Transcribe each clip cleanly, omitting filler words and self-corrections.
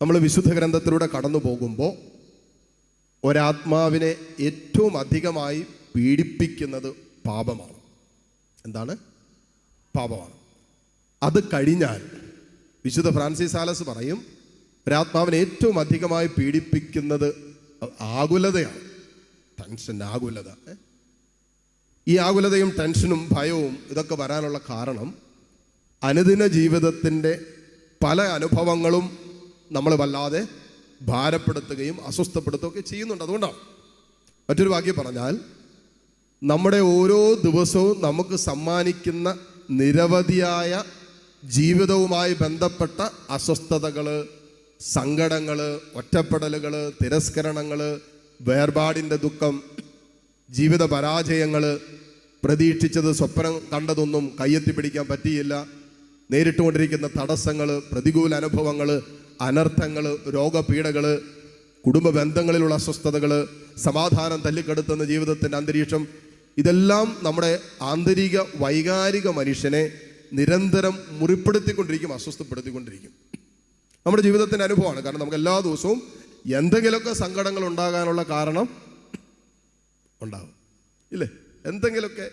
നമ്മൾ വിശുദ്ധ ഗ്രന്ഥത്തിലൂടെ കടന്നു പോകുമ്പോൾ ഒരാത്മാവിനെ ഏറ്റവും അധികമായി പീഡിപ്പിക്കുന്നത് പാപമാണ്. എന്താണ്? പാപമാണ്. അത് കഴിഞ്ഞാൽ വിശുദ്ധ ഫ്രാൻസിസ് സാലസ് പറയും, ഒരാത്മാവിനെ ഏറ്റവും അധികമായി പീഡിപ്പിക്കുന്നത് ആകുലതയാണ്. ടെൻഷൻ, ആകുലത. ഈ ആകുലതയും ടെൻഷനും ഭയവും ഇതൊക്കെ വരാനുള്ള കാരണം അനുദിന ജീവിതത്തിൻ്റെ പല അനുഭവങ്ങളും നമ്മൾ വല്ലാതെ ഭാരപ്പെടുത്തുകയും അസ്വസ്ഥപ്പെടുത്തുകയൊക്കെ ചെയ്യുന്നുണ്ട്. അതുകൊണ്ടാണ്. മറ്റൊരു വാക്യം പറഞ്ഞാൽ, നമ്മുടെ ഓരോ ദിവസവും നമുക്ക് സമ്മാനിക്കുന്ന നിരവധിയായ ജീവിതവുമായി ബന്ധപ്പെട്ട അസ്വസ്ഥതകൾ, സങ്കടങ്ങൾ, ഒറ്റപ്പെടലുകൾ, തിരസ്കരണങ്ങൾ, വേർപാടിൻ്റെ ദുഃഖം, ജീവിത പരാജയങ്ങൾ, പ്രതീക്ഷിച്ചത് സ്വപ്നം കണ്ടതൊന്നും കയ്യെത്തി പിടിക്കാൻ പറ്റിയില്ല, നേരിട്ടുകൊണ്ടിരിക്കുന്ന തടസ്സങ്ങൾ, പ്രതികൂല അനുഭവങ്ങൾ, അനർത്ഥങ്ങൾ, രോഗപീഠകൾ, കുടുംബ ബന്ധങ്ങളിലുള്ള അസ്വസ്ഥതകൾ, സമാധാനം തല്ലിക്കെടുത്തുന്ന ജീവിതത്തിൻ്റെ അന്തരീക്ഷം, ഇതെല്ലാം നമ്മുടെ ആന്തരിക വൈകാരിക മനുഷ്യനെ നിരന്തരം മുറിപ്പെടുത്തിക്കൊണ്ടിരിക്കും, അസ്വസ്ഥപ്പെടുത്തിക്കൊണ്ടിരിക്കും. നമ്മുടെ ജീവിതത്തിൻ്റെ അനുഭവമാണ്. കാരണം നമുക്ക് എല്ലാ ദിവസവും എന്തെങ്കിലുമൊക്കെ സങ്കടങ്ങൾ ഉണ്ടാകാനുള്ള കാരണം ഉണ്ടാകും, ഇല്ലേ? എന്തെങ്കിലുമൊക്കെ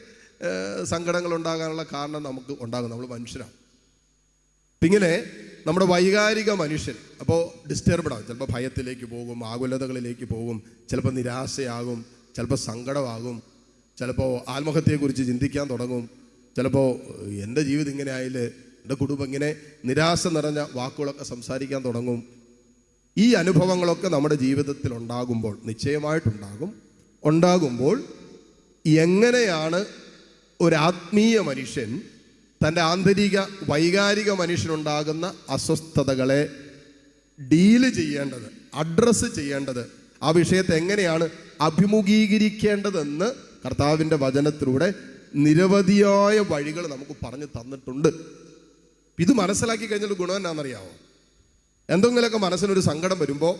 സങ്കടങ്ങൾ ഉണ്ടാകാനുള്ള കാരണം നമുക്ക് ഉണ്ടാകും. നമ്മൾ മനുഷ്യരാണ്. ഇങ്ങനെ നമ്മുടെ വൈകാരിക മനുഷ്യൻ അപ്പോൾ ഡിസ്റ്റർബ്ഡ് ആകും. ചിലപ്പോൾ ഭയത്തിലേക്ക് പോകും, ആകുലതകളിലേക്ക് പോകും, ചിലപ്പോൾ നിരാശയാകും, ചിലപ്പോൾ സങ്കടമാകും, ചിലപ്പോൾ ആത്മഹത്യയെക്കുറിച്ച് ചിന്തിക്കാൻ തുടങ്ങും, ചിലപ്പോൾ എൻ്റെ ജീവിതം ഇങ്ങനെ ആയില്ലേ, എൻ്റെ കുടുംബം ഇങ്ങനെ, നിരാശ നിറഞ്ഞ വാക്കുകളൊക്കെ സംസാരിക്കാൻ തുടങ്ങും. ഈ അനുഭവങ്ങളൊക്കെ നമ്മുടെ ജീവിതത്തിൽ ഉണ്ടാകുമ്പോൾ, നിശ്ചയമായിട്ടുണ്ടാകും, ഉണ്ടാകുമ്പോൾ എങ്ങനെയാണ് ഒരാത്മീയ മനുഷ്യൻ തൻ്റെ ആന്തരിക വൈകാരിക മനുഷ്യനുണ്ടാകുന്ന അസ്വസ്ഥതകളെ ഡീല് ചെയ്യേണ്ടത്, അഡ്രസ്സ് ചെയ്യേണ്ടത്, ആ വിഷയത്തെ എങ്ങനെയാണ് അഭിമുഖീകരിക്കേണ്ടതെന്ന് കർത്താവിൻ്റെ വചനത്തിലൂടെ നിരവധിയായ വഴികൾ നമുക്ക് പറഞ്ഞു തന്നിട്ടുണ്ട്. ഇത് മനസ്സിലാക്കി കഴിഞ്ഞാൽ ഗുണം എന്നാണെന്നറിയാമോ? എന്തെങ്കിലുമൊക്കെ മനസ്സിനൊരു സങ്കടം വരുമ്പോൾ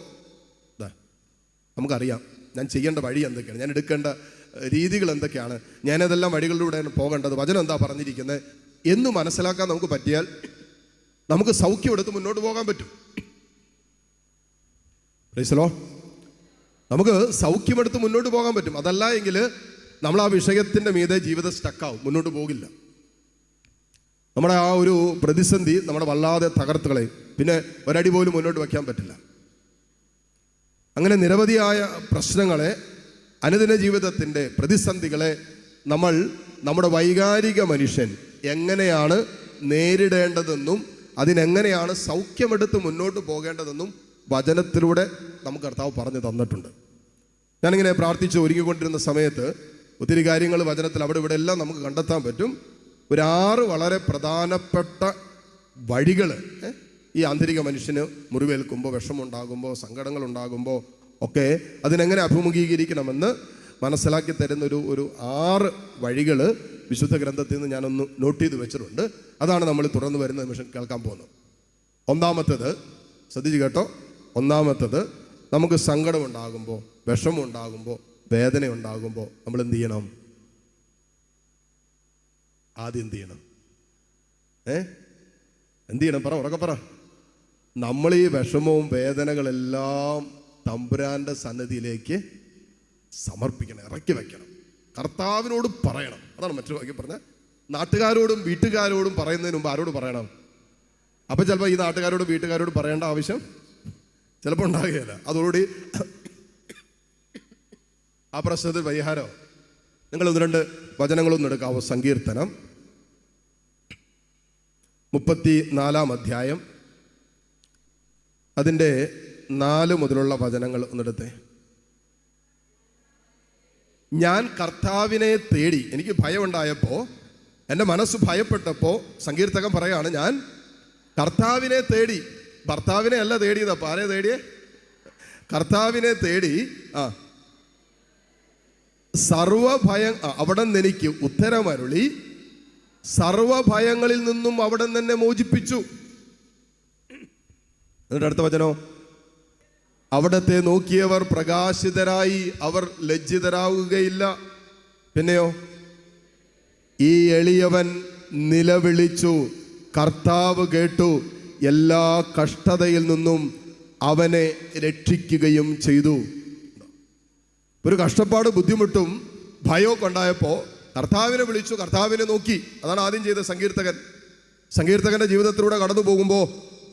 നമുക്കറിയാം ഞാൻ ചെയ്യേണ്ട വഴി എന്തൊക്കെയാണ്, ഞാൻ എടുക്കേണ്ട രീതികൾ എന്തൊക്കെയാണ്, ഞാനതെല്ലാം വഴികളിലൂടെയാണ് പോകേണ്ടത്, വചനം എന്താ പറഞ്ഞിരിക്കുന്നത് എന്ന് മനസ്സിലാക്കാൻ നമുക്ക് പറ്റിയാൽ നമുക്ക് സൗഖ്യമെടുത്ത് മുന്നോട്ട് പോകാൻ പറ്റും. Praise Lord. നമുക്ക് സൗഖ്യമെടുത്ത് മുന്നോട്ട് പോകാൻ പറ്റും. അതല്ല എങ്കിൽ നമ്മൾ ആ വിഷയത്തിൻ്റെ മീതെ ജീവിതം സ്റ്റക്കാവും, മുന്നോട്ട് പോകില്ല. നമ്മുടെ ആ ഒരു പ്രതിസന്ധി നമ്മളെ വല്ലാതെ തകർത്ത് കളയും. പിന്നെ ഒരടി പോലും മുന്നോട്ട് വയ്ക്കാൻ പറ്റില്ല. അങ്ങനെ നിരവധിയായ പ്രശ്നങ്ങളെ, അനുദിന ജീവിതത്തിൻ്റെ പ്രതിസന്ധികളെ നമ്മൾ നമ്മുടെ വൈകാരിക മനുഷ്യൻ എങ്ങനെയാണ് നേരിടേണ്ടതെന്നും അതിനെങ്ങനെയാണ് സൗഖ്യമെടുത്ത് മുന്നോട്ട് പോകേണ്ടതെന്നും വചനത്തിലൂടെ നമുക്ക് കർത്താവ് പറഞ്ഞു തന്നിട്ടുണ്ട്. ഞാനിങ്ങനെ പ്രാർത്ഥിച്ച് ഒരുങ്ങിക്കൊണ്ടിരുന്ന സമയത്ത് ഒത്തിരി കാര്യങ്ങൾ വചനത്തിൽ അവിടെ ഇവിടെ എല്ലാം നമുക്ക് കണ്ടെത്താൻ പറ്റും. ഒരു 6 വളരെ പ്രധാനപ്പെട്ട വഴികൾ ഈ ആന്തരിക മനുഷ്യന് മുറിവേൽക്കുമ്പോൾ, വിഷമമുണ്ടാകുമ്പോൾ, സങ്കടങ്ങളുണ്ടാകുമ്പോൾ ഒക്കെ അതിനെങ്ങനെ അഭിമുഖീകരിക്കണമെന്ന് മനസ്സിലാക്കി തരുന്ന ഒരു 6 വഴികൾ വിശുദ്ധ ഗ്രന്ഥത്തിൽ നിന്ന് ഞാനൊന്ന് നോട്ട് ചെയ്ത് വെച്ചിട്ടുണ്ട്. അതാണ് നമ്മൾ തുടർന്ന് വരുന്ന നിമിഷം കേൾക്കാൻ പോകുന്നത്. ഒന്നാമത്തേത് ശ്രദ്ധിച്ച് കേട്ടോ. ഒന്നാമത്തേത്, നമുക്ക് സങ്കടം ഉണ്ടാകുമ്പോൾ, വിഷമം ഉണ്ടാകുമ്പോൾ, വേദന ഉണ്ടാകുമ്പോൾ നമ്മൾ എന്ത് ചെയ്യണം? ആദ്യം എന്ത് ചെയ്യണം? എന്ത് ചെയ്യണം? പറ, ഉറക്കെ പറ. നമ്മൾ ഈ വിഷമവും വേദനകളെല്ലാം തമ്പുരാന്റെ സന്നിധിയിലേക്ക് സമർപ്പിക്കണം, ഇറക്കി വയ്ക്കണം, കർത്താവിനോട് പറയണം. അതാണ് മറ്റൊരു വാക്യം പറഞ്ഞ, നാട്ടുകാരോടും വീട്ടുകാരോടും പറയുന്നതിന് മുമ്പ് ആരോട് പറയണം? അപ്പം ചിലപ്പോൾ ഈ നാട്ടുകാരോടും വീട്ടുകാരോടും പറയേണ്ട ആവശ്യം ചിലപ്പോൾ ഉണ്ടാകുകയില്ല. അതോടുകൂടി ആ പ്രശ്നത്തിൽ പരിഹാരം. നിങ്ങൾ 1-2 വചനങ്ങളൊന്നും എടുക്കാവോ? സങ്കീർത്തനം 34 അധ്യായം അതിൻ്റെ 4 മുതലുള്ള വചനങ്ങൾ ഒന്നെടുത്തേ. ഞാൻ കർത്താവിനെ തേടി, എനിക്ക് ഭയമുണ്ടായപ്പോൾ, എൻ്റെ മനസ്സ് ഭയപ്പെട്ടപ്പോൾ സങ്കീർത്തകൻ പറയാണ്, ഞാൻ കർത്താവിനെ തേടി. ഭർത്താവിനെ അല്ല തേടിയതപ്പോൾ, ആരെ തേടിയേ? കർത്താവിനെ തേടി. സർവഭയം അവിടെ നിന്ന് എനിക്ക് ഉത്തരമരുളി, സർവഭയങ്ങളിൽ നിന്നും അവിടെ തന്നെ മോചിപ്പിച്ചു. എന്നിട്ട് അടുത്ത വചനോ, അവിടത്തെ നോക്കിയവർ പ്രകാശിതരായി, അവർ ലജ്ജിതരാവുകയില്ല. പിന്നെയോ, ഈ എളിയവൻ നിലവിളിച്ചു, കർത്താവ് കേട്ടു, എല്ലാ കഷ്ടതയിൽ നിന്നും അവനെ രക്ഷിക്കുകയും ചെയ്തു. ഒരു കഷ്ടപ്പാട്, ബുദ്ധിമുട്ടും ഭയമൊക്കെ ഉണ്ടായപ്പോൾ കർത്താവിനെ വിളിച്ചു, കർത്താവിനെ നോക്കി. അതാണ് ആദ്യം ചെയ്ത സങ്കീർത്തകന്റെ ജീവിതത്തിലൂടെ കടന്നു പോകുമ്പോൾ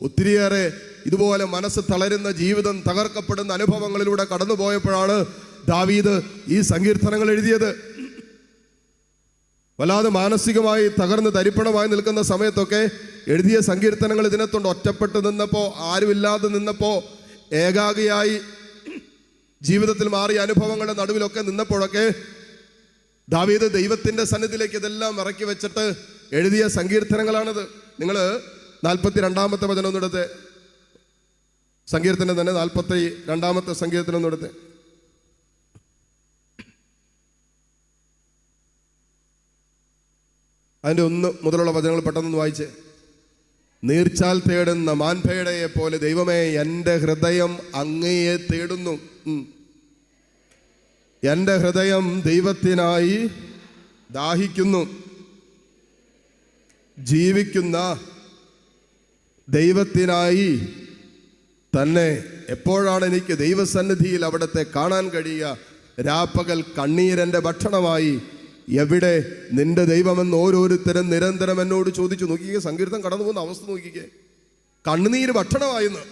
ഒത്തിരിയേറെ ഇതുപോലെ മനസ്സ് തളരുന്ന, ജീവിതം തകർക്കപ്പെടുന്ന അനുഭവങ്ങളിലൂടെ കടന്നു പോയപ്പോഴാണ് ദാവീദ് ഈ സങ്കീർത്തനങ്ങൾ എഴുതിയത്. വല്ലാതെ മാനസികമായി തകർന്ന് തരിപ്പണമായി നിൽക്കുന്ന സമയത്തൊക്കെ എഴുതിയ സങ്കീർത്തനങ്ങൾ ഇതിനകത്തുണ്ട്. ഒറ്റപ്പെട്ട് നിന്നപ്പോൾ, ആരുമില്ലാതെ നിന്നപ്പോൾ, ഏകാഗിയായി ജീവിതത്തിൽ മാറിയ അനുഭവങ്ങളുടെ നടുവിലൊക്കെ നിന്നപ്പോഴൊക്കെ ദാവീദ് ദൈവത്തിന്റെ സന്നിധിയിലേക്ക് ഇതെല്ലാം ഇറക്കി വെച്ചിട്ട് എഴുതിയ സങ്കീർത്തനങ്ങളാണിത്. നിങ്ങൾ 42-ാമത്തെ വചനം ഒന്നെടുത്ത്, സങ്കീർത്തനം തന്നെ 42-ാമത്തെ സങ്കീർത്തനം ഒന്നെടുത്ത്. അതിൻ്റെ 1 മുതലുള്ള വചനങ്ങൾ പെട്ടെന്ന് വായിച്ചേ. നീർച്ചാൽ തേടുന്ന മാൻപേടയെ പോലെ ദൈവമേ എൻ്റെ ഹൃദയം അങ്ങയെ തേടുന്നു. എൻ്റെ ഹൃദയം ദൈവത്തിനായി ദാഹിക്കുന്നു. ജീവിക്കുന്ന ദൈവത്തിനായി തന്നെ എപ്പോഴാണ് എനിക്ക് ദൈവസന്നിധിയിൽ അവിടത്തെ കാണാൻ കഴിയുക? രാപ്പകൽ കണ്ണീരെൻ്റെ ഭക്ഷണമായി. എവിടെ നിന്റെ ദൈവമെന്ന് ഓരോരുത്തരും നിരന്തരം എന്നോട് ചോദിച്ചു. നോക്കിക്കേ, സങ്കീർത്തനം കടന്നു പോകുന്ന അവസ്ഥ നോക്കിക്കേ. കണ്ണുനീര് ഭക്ഷണമായിന്ന്.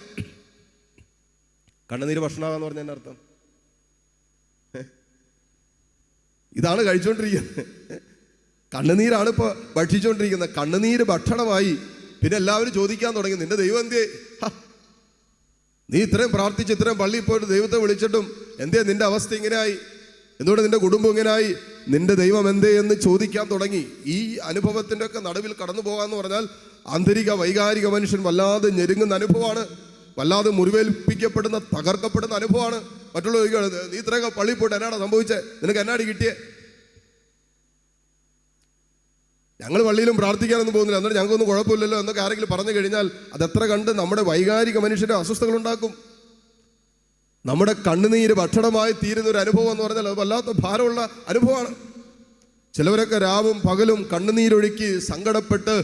കണ്ണുനീര് ഭക്ഷണമാന്ന് പറഞ്ഞ എൻ്റെ അർത്ഥം ഇതാണ് കഴിച്ചുകൊണ്ടിരിക്കുന്നത്. കണ്ണുനീരാണ് ഇപ്പോൾ ഭക്ഷിച്ചുകൊണ്ടിരിക്കുന്നത്. കണ്ണുനീര് ഭക്ഷണമായി. പിന്നെ എല്ലാവരും ചോദിക്കാൻ തുടങ്ങി, നിന്റെ ദൈവം എന്തേ? നീ ഇത്രയും പ്രാർത്ഥിച്ച്, ഇത്രയും പള്ളിയിൽ പോയിട്ട് ദൈവത്തെ വിളിച്ചിട്ടും എന്തേ നിന്റെ അവസ്ഥ ഇങ്ങനെയായി? എന്തുകൊണ്ട് നിന്റെ കുടുംബം ഇങ്ങനെയായി? നിന്റെ ദൈവം എന്തേ എന്ന് ചോദിക്കാൻ തുടങ്ങി. ഈ അനുഭവത്തിൻ്റെ ഒക്കെ നടുവിൽ കടന്നു പോകാന്ന് പറഞ്ഞാൽ ആന്തരിക വൈകാരിക മനുഷ്യൻ വല്ലാതെ ഞെരുങ്ങുന്ന അനുഭവമാണ്. വല്ലാതെ മുറിവേൽപ്പിക്കപ്പെടുന്ന, തകർക്കപ്പെടുന്ന അനുഭവമാണ്. മറ്റുള്ളവർ ചോദിക്കുകയാണ്, നീ ഇത്രയൊക്കെ പള്ളിയിൽ പോയിട്ട് എന്നാണ് സംഭവിച്ചത്? നിനക്ക് എന്നാടി കിട്ടിയേ? ഞങ്ങൾ പള്ളിയിലും പ്രാർത്ഥിക്കാനൊന്നും പോകുന്നില്ല, എന്നിട്ട് ഞങ്ങൾക്കൊന്നും കുഴപ്പമില്ലല്ലോ എന്നൊക്കെ ആരെങ്കിലും പറഞ്ഞു കഴിഞ്ഞാൽ അതെത്ര കണ്ട് നമ്മുടെ വൈകാരിക മനുഷ്യന്റെ അസ്വസ്ഥകൾ ഉണ്ടാക്കും. നമ്മുടെ കണ്ണുനീര് ഭക്ഷണമായി തീരുന്ന ഒരു അനുഭവം എന്ന് പറഞ്ഞാൽ അത് വല്ലാത്ത ഭാരമുള്ള അനുഭവമാണ്. ചിലവരൊക്കെ രാവും പകലും കണ്ണുനീരൊഴുക്കി സങ്കടപ്പെട്ട്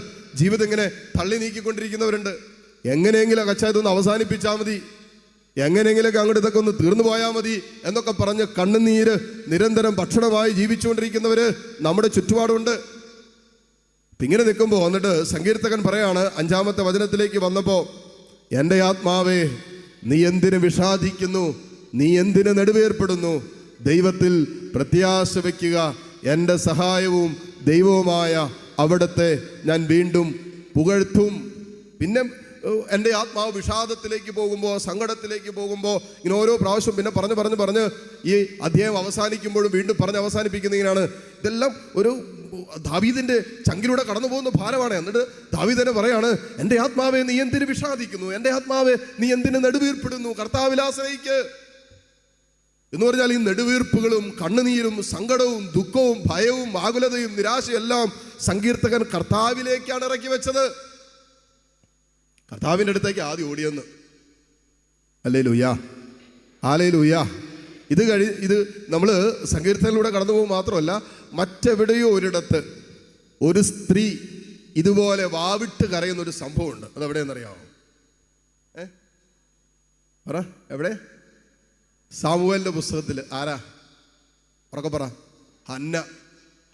ജീവിതം ഇങ്ങനെ തള്ളി നീക്കിക്കൊണ്ടിരിക്കുന്നവരുണ്ട്. എങ്ങനെയെങ്കിലും കച്ചായതൊന്ന് അവസാനിപ്പിച്ചാൽ മതി, എങ്ങനെയെങ്കിലൊക്കെ അങ്ങോട്ട് ഇതൊക്കെ ഒന്ന് തീർന്നു പോയാൽ മതി എന്നൊക്കെ പറഞ്ഞ് കണ്ണുനീര് നിരന്തരം ഭക്ഷണമായി ജീവിച്ചുകൊണ്ടിരിക്കുന്നവര് നമ്മുടെ ചുറ്റുപാടുണ്ട്. ഇങ്ങനെ നിൽക്കുമ്പോൾ എന്നിട്ട് സങ്കീർത്തകൻ പറയാണ് 5-ാമത്തെ വചനത്തിലേക്ക് വന്നപ്പോൾ, എൻ്റെ ആത്മാവേ നീ എന്തിനു വിഷാദിക്കുന്നു? നീ എന്തിനു നെടുവേർപ്പെടുന്നു? ദൈവത്തിൽ പ്രത്യാശ വയ്ക്കുക. എൻ്റെ സഹായവും ദൈവവുമായ അവിടത്തെ ഞാൻ വീണ്ടും പുകഴ്ത്തും. പിന്നെ എൻ്റെ ആത്മാവ് വിഷാദത്തിലേക്ക് പോകുമ്പോൾ, സങ്കടത്തിലേക്ക് പോകുമ്പോൾ ഇങ്ങനെ ഓരോ പ്രാവശ്യം പിന്നെ പറഞ്ഞ് ഈ അധ്യായം അവസാനിക്കുമ്പോഴും വീണ്ടും പറഞ്ഞ് അവസാനിപ്പിക്കുന്ന ഇങ്ങനെയാണ്. ഇതെല്ലാം ഒരു ദാവീദിന്റെ ചങ്കിലൂടെ കടന്നു പോകുന്ന ഭാരമാണ്. എന്നിട്ട് ദാവീദ് തന്നെ പറയാണ്, എൻ്റെ ആത്മാവെ നീ എന്തിനു വിഷാദിക്കുന്നു? എൻ്റെ ആത്മാവെ നീ എന്തിനു നെടുവീർപ്പെടുന്നു? കർത്താവിൽ ആശ്രയിക്ക് എന്ന് പറഞ്ഞാൽ ഈ നെടുവീർപ്പുകളും കണ്ണുനീരും സങ്കടവും ദുഃഖവും ഭയവും ആകുലതയും നിരാശയും എല്ലാം സങ്കീർത്തകൻ കർത്താവിലേക്കാണ് ഇറക്കി വെച്ചത്. കർത്താവിൻ്റെ അടുത്തേക്ക് ആദ്യം ഓടിയെന്ന്. ഹല്ലേലൂയാ, ഹല്ലേലൂയാ. ഇത് നമ്മൾ സങ്കീർത്തനത്തിലൂടെ കടന്നു പോകും മാത്രമല്ല, മറ്റെവിടെയോ ഒരിടത്ത് ഒരു സ്ത്രീ ഇതുപോലെ വാവിട്ട് കരയുന്ന ഒരു സംഭവമുണ്ട്. അതെവിടെയെന്നറിയാമോ? പറ, എവിടെ? സാമുവേലിന്റെ പുസ്തകത്തിൽ. ആരാ? ഉറക്കെ പറ.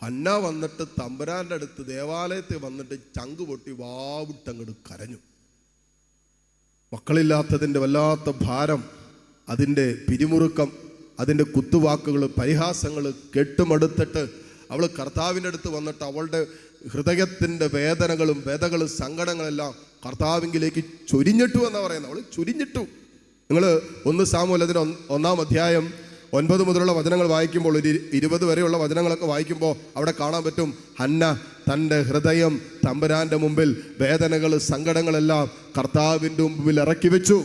ഹന്ന വന്നിട്ട് തമ്പുരാന്റെ അടുത്ത് ദേവാലയത്തിൽ വന്നിട്ട് ചങ്ക് പൊട്ടി വാവിട്ടങ്ങോട്ട് കരഞ്ഞു. മക്കളില്ലാത്തതിൻ്റെ വല്ലാത്ത ഭാരം, അതിൻ്റെ പിരിമുറുക്കം, അതിൻ്റെ കുത്തുവാക്കുകൾ, പരിഹാസങ്ങൾ കേട്ടുമടുത്തിട്ട് അവൾ കർത്താവിൻ്റെ അടുത്ത് വന്നിട്ട് അവളുടെ ഹൃദയത്തിൻ്റെ വേദനകളും വ്യതകളും സങ്കടങ്ങളെല്ലാം കർത്താവിങ്കിലേക്ക് ചൊരിഞ്ഞിട്ടു എന്നാണ് പറയുന്നത്. അവൾ ചൊരിഞ്ഞിട്ടു. നിങ്ങൾ 1 സാമുവേൽ 1-ാം അധ്യായം 9 മുതലുള്ള വചനങ്ങൾ വായിക്കുമ്പോൾ, ഒരു 20 വരെയുള്ള വചനങ്ങളൊക്കെ വായിക്കുമ്പോൾ അവിടെ കാണാൻ പറ്റും, ഹന്ന തൻ്റെ ഹൃദയം തമ്പുരാൻ്റെ മുമ്പിൽ വേദനകൾ സങ്കടങ്ങളെല്ലാം കർത്താവിൻ്റെ മുമ്പിൽ ഇറക്കി വെച്ചു.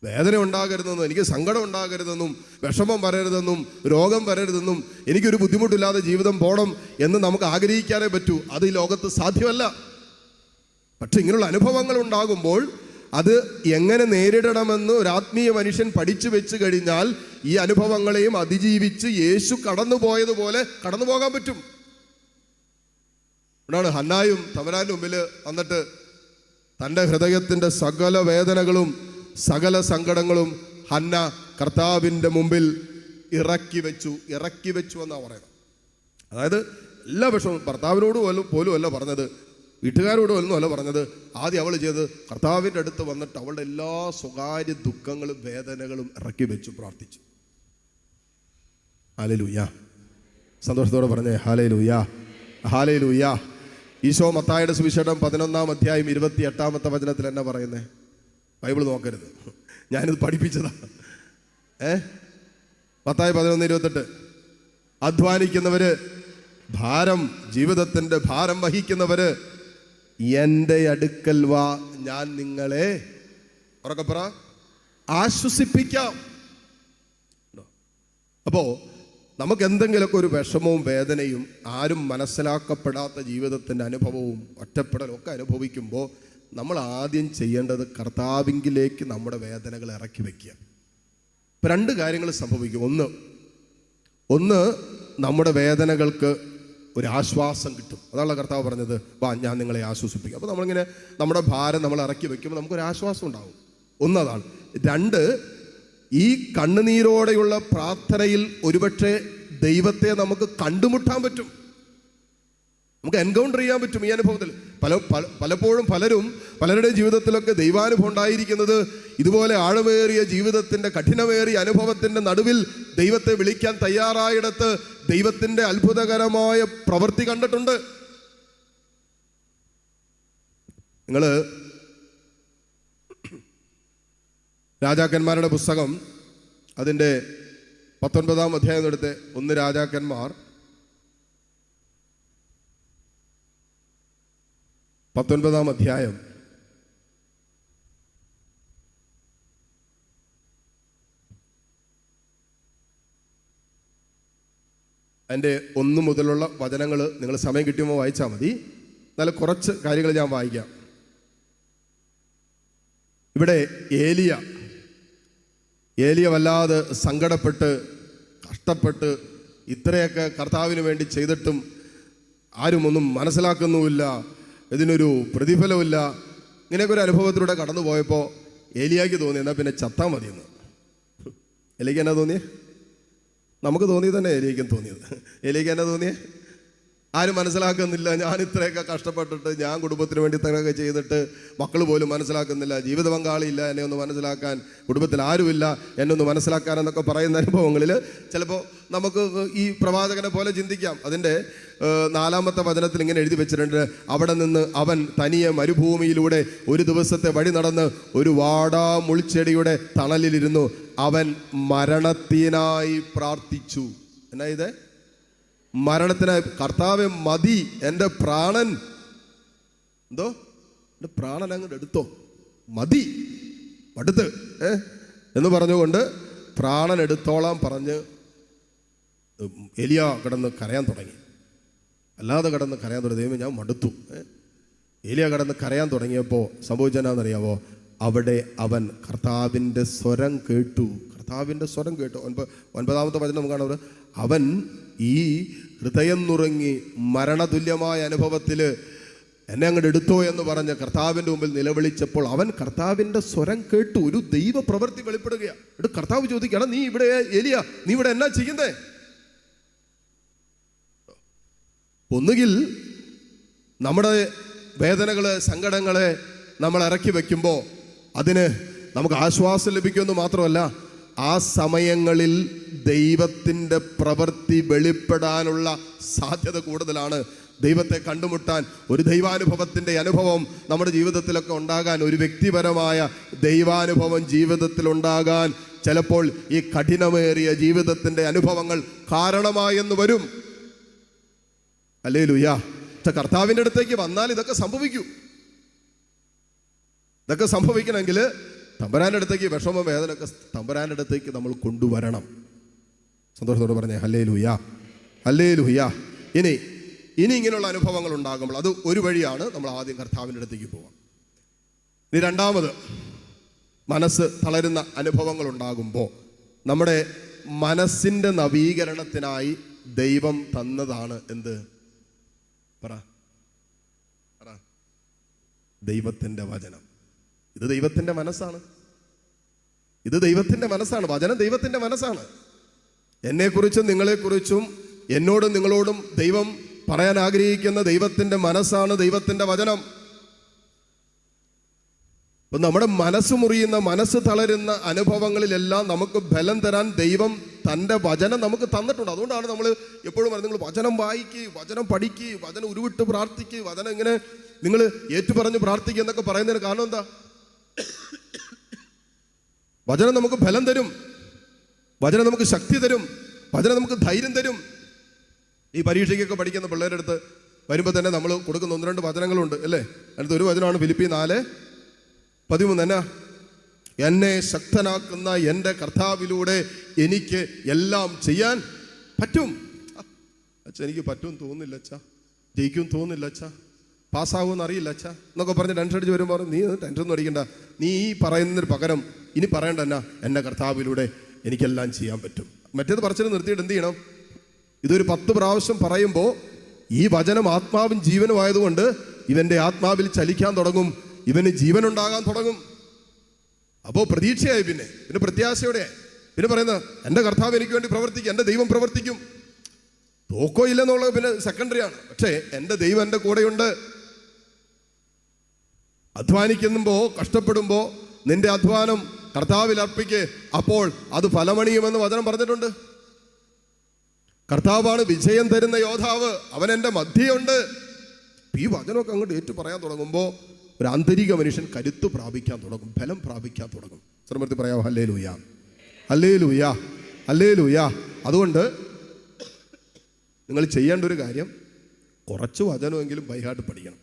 വേദന ഉണ്ടാകരുതെന്നും എനിക്ക് സങ്കടം ഉണ്ടാകരുതെന്നും വിഷമം വരരുതെന്നും രോഗം വരരുതെന്നും എനിക്കൊരു ബുദ്ധിമുട്ടില്ലാതെ ജീവിതം പോകണം എന്ന് നമുക്ക് ആഗ്രഹിക്കാനേ പറ്റൂ. അത് ഈ ലോകത്ത് സാധ്യമല്ല. പക്ഷെ ഇങ്ങനെയുള്ള അനുഭവങ്ങൾ ഉണ്ടാകുമ്പോൾ അത് എങ്ങനെ നേരിടണമെന്ന് ഒരു ആത്മീയ മനുഷ്യൻ പഠിച്ചു വെച്ച് കഴിഞ്ഞാൽ ഈ അനുഭവങ്ങളെയും അതിജീവിച്ച് യേശു കടന്നു പോയതുപോലെ കടന്നു പോകാൻ പറ്റും. അതുകൊണ്ടാണ് ഹന്നായും തമ്പുരാന്റെ മുമ്പിൽ വന്നിട്ട് തൻ്റെ ഹൃദയത്തിൻ്റെ സകല വേദനകളും സകല സങ്കടങ്ങളും ഹന്ന കർത്താവിൻ്റെ മുമ്പിൽ ഇറക്കി വെച്ചു എന്നാണ് പറയുന്നത്. അതായത് എല്ലാ വിഷമവും ഭർത്താവിനോട് പോലും അല്ല പറഞ്ഞത്, വീട്ടുകാരോട് ഒന്നും അല്ല പറഞ്ഞത്. ആദ്യം അവൾ ചെയ്ത് കർത്താവിൻ്റെ അടുത്ത് വന്നിട്ട് അവളുടെ എല്ലാ സ്വകാര്യ ദുഃഖങ്ങളും വേദനകളും ഇറക്കി വെച്ചു പ്രാർത്ഥിച്ചു. ഹല്ലേലൂയ. സന്തോഷത്തോടെ പറഞ്ഞേ ഹല്ലേലൂയ, ഹല്ലേലൂയ. ഈശോ മത്തായിയുടെ സുവിശേഷം 11-ാം അധ്യായം 28-ാമത്തെ വചനത്തിൽ എന്നാ പറയുന്നേ? ബൈബിൾ നോക്കരുത്, ഞാനിത് പഠിപ്പിച്ചതാ. മത്തായി 11:28, അധ്വാനിക്കുന്നവര്, ജീവിതത്തിന്റെ ഭാരം വഹിക്കുന്നവര് എൻ്റെ അടുക്കൽ വാ, ഞാൻ നിങ്ങളെ ഉറക്കെ പറ ആശ്വസിപ്പിക്കാം. അപ്പോ നമുക്ക് എന്തെങ്കിലുമൊക്കെ ഒരു വിഷമവും വേദനയും ആരും മനസ്സിലാക്കപ്പെടാത്ത ജീവിതത്തിൻ്റെ അനുഭവവും ഒറ്റപ്പെടലും ഒക്കെ അനുഭവിക്കുമ്പോൾ നമ്മൾ ആദ്യം ചെയ്യേണ്ടത് കർത്താവിങ്കിലേക്ക് നമ്മുടെ വേദനകൾ ഇറക്കി വയ്ക്കുക. ഇപ്പം 2 കാര്യങ്ങൾ സംഭവിക്കും. ഒന്ന് നമ്മുടെ വേദനകൾക്ക് ഒരു ആശ്വാസം കിട്ടും. അതാണ് കർത്താവ് പറഞ്ഞത്, വാ ഞാൻ നിങ്ങളെ ആശ്വസിപ്പിക്കും. അപ്പോൾ നമ്മളിങ്ങനെ നമ്മുടെ ഭാരം നമ്മൾ ഇറക്കി വയ്ക്കുമ്പോൾ നമുക്കൊരു ആശ്വാസം ഉണ്ടാവും. ഒന്നതാണ്. 2, ഈ കണ്ണുനീരോടെയുള്ള പ്രാർത്ഥനയിൽ ഒരുപക്ഷെ ദൈവത്തെ നമുക്ക് കണ്ടുമുട്ടാൻ പറ്റും, നമുക്ക് എൻകൗണ്ടർ ചെയ്യാൻ പറ്റും. ഈ അനുഭവത്തിൽ പലപ്പോഴും പലരുടെയും ജീവിതത്തിലൊക്കെ ദൈവാനുഭവം ഉണ്ടായിരിക്കുന്നത് ഇതുപോലെ ആഴമേറിയ ജീവിതത്തിൻ്റെ കഠിനമേറിയ അനുഭവത്തിൻ്റെ നടുവിൽ ദൈവത്തെ വിളിക്കാൻ തയ്യാറായിടത്ത് ദൈവത്തിൻ്റെ അത്ഭുതകരമായ പ്രവൃത്തി കണ്ടിട്ടുണ്ട്. നിങ്ങൾ രാജാക്കന്മാരുടെ പുസ്തകം അതിൻ്റെ 19-ാം അധ്യായം എടുത്ത് 1 രാജാക്കന്മാർ 19-ാം അധ്യായം അതിൻ്റെ 1 മുതലുള്ള വചനങ്ങൾ നിങ്ങൾ സമയം കിട്ടുമ്പോൾ വായിച്ചാൽ മതി. നല്ല കുറച്ച് കാര്യങ്ങൾ ഞാൻ വായിക്കാം. ഇവിടെ ഏലിയ വല്ലാതെ സങ്കടപ്പെട്ട് കഷ്ടപ്പെട്ട് ഇത്രയൊക്കെ കർത്താവിന് വേണ്ടി ചെയ്തിട്ടും ആരും ഒന്നും മനസ്സിലാക്കുന്നുമില്ല, ഇതിനൊരു പ്രതിഫലമില്ല. ഇങ്ങനെയൊക്കെ ഒരു അനുഭവത്തിലൂടെ കടന്നു പോയപ്പോൾ ഏലിയാക്ക് തോന്നി എന്നാൽ പിന്നെ ചത്താൽ മതിയെന്ന്. ഏലിയക്ക് എന്നാ തോന്നിയേ? നമുക്ക് തോന്നിയത് തന്നെ ഏലിയക്കും തോന്നിയത്. ഏലിയക്ക് എന്നാ തോന്നിയേ? ആരും മനസ്സിലാക്കുന്നില്ല, ഞാൻ ഇത്രയൊക്കെ കഷ്ടപ്പെട്ടിട്ട്, ഞാൻ കുടുംബത്തിന് വേണ്ടി ഇത്രയൊക്കെ ചെയ്തിട്ട് മക്കൾ പോലും മനസ്സിലാക്കുന്നില്ല, ജീവിത പങ്കാളിയില്ല എന്നെ ഒന്ന് മനസ്സിലാക്കാൻ, കുടുംബത്തിൽ ആരുമില്ല എന്നെ ഒന്ന് മനസ്സിലാക്കാൻ എന്നൊക്കെ പറയുന്ന അനുഭവങ്ങളിൽ ചിലപ്പോൾ നമുക്ക് ഈ പ്രവാചകനെ പോലെ ചിന്തിക്കാം. അതിൻ്റെ 4-ാമത്തെ വചനത്തിൽ ഇങ്ങനെ എഴുതി വെച്ചിട്ടുണ്ട്, അവിടെ നിന്ന് അവൻ തനിയെ മരുഭൂമിയിലൂടെ ഒരു ദിവസത്തെ വഴി നടന്ന് ഒരു വാടാ മുൾച്ചെടിയുടെ തണലിലിരുന്നു. അവൻ മരണത്തിനായി പ്രാർത്ഥിച്ചു. എന്നാ ഇത്? മരണത്തിനായി. കർത്താവെ മതി, എൻ്റെ പ്രാണൻ എൻ്റെ പ്രാണൻ അങ്ങോട്ട് എടുത്തോ, മതി, മടുത്ത് എന്ന് പറഞ്ഞുകൊണ്ട് പ്രാണൻ എടുത്തോളാൻ പറഞ്ഞ് എലിയ കിടന്ന് കരയാൻ തുടങ്ങി. അല്ലാതെ കിടന്ന് കരയാൻ തുടങ്ങി. ദൈവമേ ഞാൻ മടുത്തു. എലിയ കിടന്ന് കരയാൻ തുടങ്ങിയപ്പോൾ സംഭവിച്ചെന്നാണെന്നറിയാവോ? അവിടെ അവൻ കർത്താവിൻ്റെ സ്വരം കേട്ടു. കർത്താവിൻ്റെ സ്വരം കേട്ടു. 9-ാമത്തെ വചനം നമുക്ക് കാണാം. അവൻ ഈ ഹൃദയം നുറങ്ങി മരണതുല്യമായ അനുഭവത്തിൽ എന്നെ അങ്ങോട്ട് എടുത്തോ എന്ന് പറഞ്ഞ് കർത്താവിൻ്റെ മുമ്പിൽ നിലവിളിച്ചപ്പോൾ അവൻ കർത്താവിൻ്റെ സ്വരം കേട്ടു. ഒരു ദൈവ പ്രവൃത്തി വെളിപ്പെടുകയാണ്. എന്നിട്ട് കർത്താവ് ചോദിക്കണം, നീ ഇവിടെ എലിയ, നീ ഇവിടെ എന്നാ ചെയ്യുന്നേ? ഒന്നുകിൽ നമ്മുടെ വേദനകള് സങ്കടങ്ങളെ നമ്മൾ ഇറക്കി വെക്കുമ്പോൾ അതിന് നമുക്ക് ആശ്വാസം ലഭിക്കുമെന്ന് മാത്രമല്ല, ആ സമയങ്ങളിൽ ദൈവത്തിൻ്റെ പ്രവൃത്തി വെളിപ്പെടാനുള്ള സാധ്യത കൂടുതലാണ്. ദൈവത്തെ കണ്ടുമുട്ടാൻ, ഒരു ദൈവാനുഭവത്തിൻ്റെ അനുഭവം നമ്മുടെ ജീവിതത്തിലൊക്കെ ഉണ്ടാകാൻ, ഒരു വ്യക്തിപരമായ ദൈവാനുഭവം ജീവിതത്തിൽ ഉണ്ടാകാൻ ചിലപ്പോൾ ഈ കഠിനമേറിയ ജീവിതത്തിൻ്റെ അനുഭവങ്ങൾ കാരണമായെന്ന് വരും. ഹല്ലേലൂയ. കർത്താവിൻ്റെ അടുത്തേക്ക് വന്നാൽ ഇതൊക്കെ സംഭവിക്കൂ. ഇതൊക്കെ സംഭവിക്കണമെങ്കിൽ തമ്പുരാൻ്റെ അടുത്തേക്ക്, വിഷമ വേദനയൊക്കെ തമ്പുരാൻ്റെ അടുത്തേക്ക് നമ്മൾ കൊണ്ടുവരണം. സന്തോഷത്തോടെ പറഞ്ഞേ ഹല്ലേലൂയ, ഹല്ലേലൂയ. ഇനി ഇങ്ങനെയുള്ള അനുഭവങ്ങൾ ഉണ്ടാകുമ്പോൾ അത് ഒരു വഴിയാണ്, നമ്മൾ ആദ്യം കർത്താവിൻ്റെ അടുത്തേക്ക് പോകാം. ഇനി രണ്ടാമത്, മനസ്സ് തളരുന്ന അനുഭവങ്ങൾ ഉണ്ടാകുമ്പോൾ നമ്മുടെ മനസ്സിൻ്റെ നവീകരണത്തിനായി ദൈവം തന്നതാണ് എന്ത്? പറ ദൈവത്തിൻ്റെ വചനം. ഇത് ദൈവത്തിൻ്റെ മനസ്സാണ്. ഇത് ദൈവത്തിൻ്റെ മനസ്സാണ്. വചനം ദൈവത്തിൻ്റെ മനസ്സാണ്. എന്നെക്കുറിച്ചും നിങ്ങളെക്കുറിച്ചും എന്നോടും നിങ്ങളോടും ദൈവം പറയാൻ ആഗ്രഹിക്കുന്ന ദൈവത്തിൻ്റെ മനസ്സാണ് ദൈവത്തിൻ്റെ വചനം. അപ്പം നമ്മുടെ മനസ്സ് മുറിയുന്ന, മനസ്സ് തളരുന്ന അനുഭവങ്ങളിലെല്ലാം നമുക്ക് ബലം തരാൻ ദൈവം തൻ്റെ വചനം നമുക്ക് തന്നിട്ടുണ്ട്. അതുകൊണ്ടാണ് നമ്മൾ എപ്പോഴും പറയുന്നത്, നിങ്ങൾ വചനം വായിക്കുക, വചനം പഠിക്കുക, വചനം ഉരുവിട്ട് പ്രാർത്ഥിക്കുക, വചനം ഇങ്ങനെ നിങ്ങൾ ഏറ്റുപറഞ്ഞ് പ്രാർത്ഥിക്കുക എന്നൊക്കെ പറയുന്നതിന് കാരണം എന്താ? വചനം നമുക്ക് ബലം തരും, വചനം നമുക്ക് ശക്തി തരും, വചനം നമുക്ക് ധൈര്യം തരും. ഈ പരീക്ഷയ്ക്കൊക്കെ പഠിക്കുന്ന പിള്ളേരുടെ അടുത്ത് വരുമ്പോൾ തന്നെ നമ്മൾ കൊടുക്കുന്ന 1-2 വചനങ്ങളുണ്ട് അല്ലേ? അതിനകത്ത് ഒരു വചനമാണ് ഫിലിപ്പി 4:13. എന്നാ? എന്നെ ശക്തനാക്കുന്ന എൻ്റെ കർത്താവിലൂടെ എനിക്ക് എല്ലാം ചെയ്യാൻ പറ്റും. അച്ഛാ എനിക്ക് പറ്റും തോന്നുന്നില്ല അച്ഛാ, ജയിക്കും തോന്നുന്നില്ല അച്ഛാ, പാസ്സാകുമെന്ന് അറിയില്ല അച്ഛാ എന്നൊക്കെ പറഞ്ഞ് ടെൻഷൻ അടിച്ച് വരുമ്പോൾ നീ ടെൻഷനൊന്നും അടിക്കണ്ട, നീ ഈ പറയുന്നതിന് പകരം ഇനി പറയണ്ട, എന്നാ എൻ്റെ കർത്താവിലൂടെ എനിക്കെല്ലാം ചെയ്യാൻ പറ്റും. മറ്റേത് പറച്ചിൽ നിർത്തിയിട്ട് എന്ത് ചെയ്യണം? ഇതൊരു 10 പ്രാവശ്യം പറയുമ്പോൾ ഈ വചനം ആത്മാവും ജീവനും ആയതുകൊണ്ട് ഇവൻ്റെ ആത്മാവിൽ ചലിക്കാൻ തുടങ്ങും, ഇവന് ജീവനുണ്ടാകാൻ തുടങ്ങും. അപ്പോൾ പ്രതീക്ഷയായി, പിന്നെ പ്രത്യാശയോടെ പിന്നെ പറയുന്നത് എൻ്റെ കർത്താവ് എനിക്ക് വേണ്ടി പ്രവർത്തിക്കും, എൻ്റെ ദൈവം പ്രവർത്തിക്കും. തോക്കോ ഇല്ലെന്നുള്ളത് പിന്നെ സെക്കൻഡറിയാണ്. പക്ഷേ എൻ്റെ ദൈവം എൻ്റെ കൂടെയുണ്ട്. അധ്വാനിക്കുമ്പോൾ, കഷ്ടപ്പെടുമ്പോൾ നിന്റെ അധ്വാനം കർത്താവിൽ അർപ്പിക്ക്, അപ്പോൾ അത് ഫലമണിയുമെന്ന് വചനം പറഞ്ഞിട്ടുണ്ട്. കർത്താവാണ് വിജയം തരുന്ന യോദ്ധാവ്, അവൻ എൻ്റെ മധ്യയുണ്ട്. ഈ വചനമൊക്കെ അങ്ങോട്ട് ഏറ്റു പറയാൻ തുടങ്ങുമ്പോൾ ഒരു ആന്തരിക മനുഷ്യൻ കരുത്ത് പ്രാപിക്കാൻ തുടങ്ങും, ബലം പ്രാപിക്കാൻ തുടങ്ങും. ശ്രമത്തിൽ പറയാമോ? Hallelujah, hallelujah, hallelujah. അതുകൊണ്ട് നിങ്ങൾ ചെയ്യേണ്ട ഒരു കാര്യം, കുറച്ച് വചനമെങ്കിലും ബൈഹാർട്ട് പഠിക്കണം.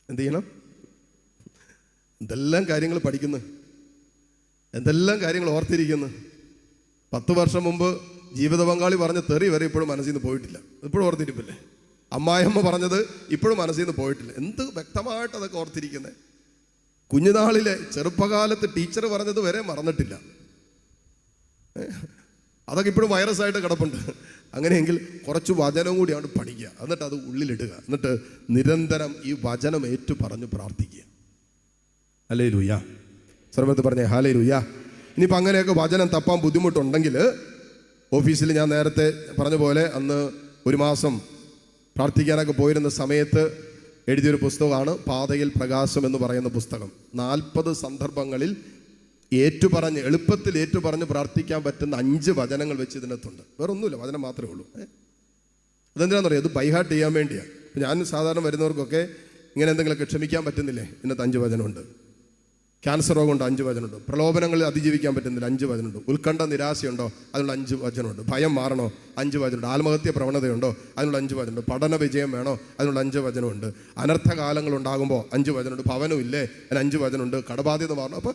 എന്ത് ചെയ്യണം? എന്തെല്ലാം കാര്യങ്ങൾ പഠിക്കുന്നു, എന്തെല്ലാം കാര്യങ്ങൾ ഓർത്തിരിക്കുന്നു. 10 വർഷം മുമ്പ് ജീവിത പങ്കാളി പറഞ്ഞ തെറി വരെ ഇപ്പോഴും മനസ്സിൽ നിന്ന് പോയിട്ടില്ല, ഇപ്പോഴും ഓർത്തിരിപ്പില്ലേ? അമ്മായിയമ്മ പറഞ്ഞത് ഇപ്പോഴും മനസ്സിൽ നിന്ന് പോയിട്ടില്ല. എന്ത് വ്യക്തമായിട്ട് അതൊക്കെ ഓർത്തിരിക്കുന്നത്. കുഞ്ഞുനാളിലെ ചെറുപ്പകാലത്ത് ടീച്ചർ പറഞ്ഞത് വരെ മറന്നിട്ടില്ല. അതൊക്കെ ഇപ്പോഴും വൈറസായിട്ട് കിടപ്പുണ്ട്. അങ്ങനെയെങ്കിൽ കുറച്ച് വചനം കൂടി അങ്ങോട്ട് പഠിക്കുക, എന്നിട്ട് അത് ഉള്ളിലിടുക, എന്നിട്ട് നിരന്തരം ഈ വചനം ഏറ്റു പറഞ്ഞ് പ്രാർത്ഥിക്കുക. ഹല്ലേലൂയ. സർവ്വത്ത് പറഞ്ഞേ ഹല്ലേലൂയ. ഇനിയിപ്പോൾ അങ്ങനെയൊക്കെ വചനം തപ്പാൻ ബുദ്ധിമുട്ടുണ്ടെങ്കിൽ, ഓഫീസിൽ ഞാൻ നേരത്തെ പറഞ്ഞ പോലെ അന്ന് 1 മാസം പ്രാർത്ഥിക്കാനൊക്കെ പോയിരുന്ന സമയത്ത് എഴുതിയൊരു പുസ്തകമാണ് പാതയിൽ പ്രകാശം എന്ന് പറയുന്ന പുസ്തകം. 40 സന്ദർഭങ്ങളിൽ ഏറ്റുപറഞ്ഞ്, എളുപ്പത്തിൽ ഏറ്റുപറഞ്ഞ് പ്രാർത്ഥിക്കാൻ പറ്റുന്ന 5 വചനങ്ങൾ വെച്ച് ഇതിനകത്തുണ്ട്. വേറെ ഒന്നുമില്ല, വചനം മാത്രമേ ഉള്ളൂ. അതെന്തിനാണെന്ന് പറയാം, ഇത് ബൈഹാർട്ട് ചെയ്യാൻ വേണ്ടിയാണ്. ഞാൻ സാധാരണ വരുന്നവർക്കൊക്കെ ഇങ്ങനെ എന്തെങ്കിലുമൊക്കെ ക്ഷമിക്കാൻ പറ്റുന്നില്ലേ, ഇതിനകത്ത് 5 വചനമുണ്ട്. ക്യാൻസർ രോഗം ഉണ്ട്, 5 വചനമുണ്ട്. പ്രലോഭനങ്ങളിൽ അതിജീവിക്കാൻ പറ്റുന്നില്ല, 5 വചനമുണ്ട്. ഉത്കണ്ഠ നിരാശയുണ്ടോ, അതിനുള്ള 5 വചനമുണ്ട്. ഭയം മാറണോ, 5 വചനമുണ്ട്. ആത്മഹത്യ പ്രവണതയുണ്ടോ, അതിനുള്ള 5 വചനമുണ്ട്. പഠന വിജയം വേണോ, അതിനുള്ള 5 വചനമുണ്ട്. അനർത്ഥകാലങ്ങൾ ഉണ്ടാകുമ്പോൾ 5 വചനമുണ്ട്. ഭവനം ഇല്ലേ, അതിന് 5 വചനമുണ്ട്. കടബാധ്യത മാറണം. അപ്പോൾ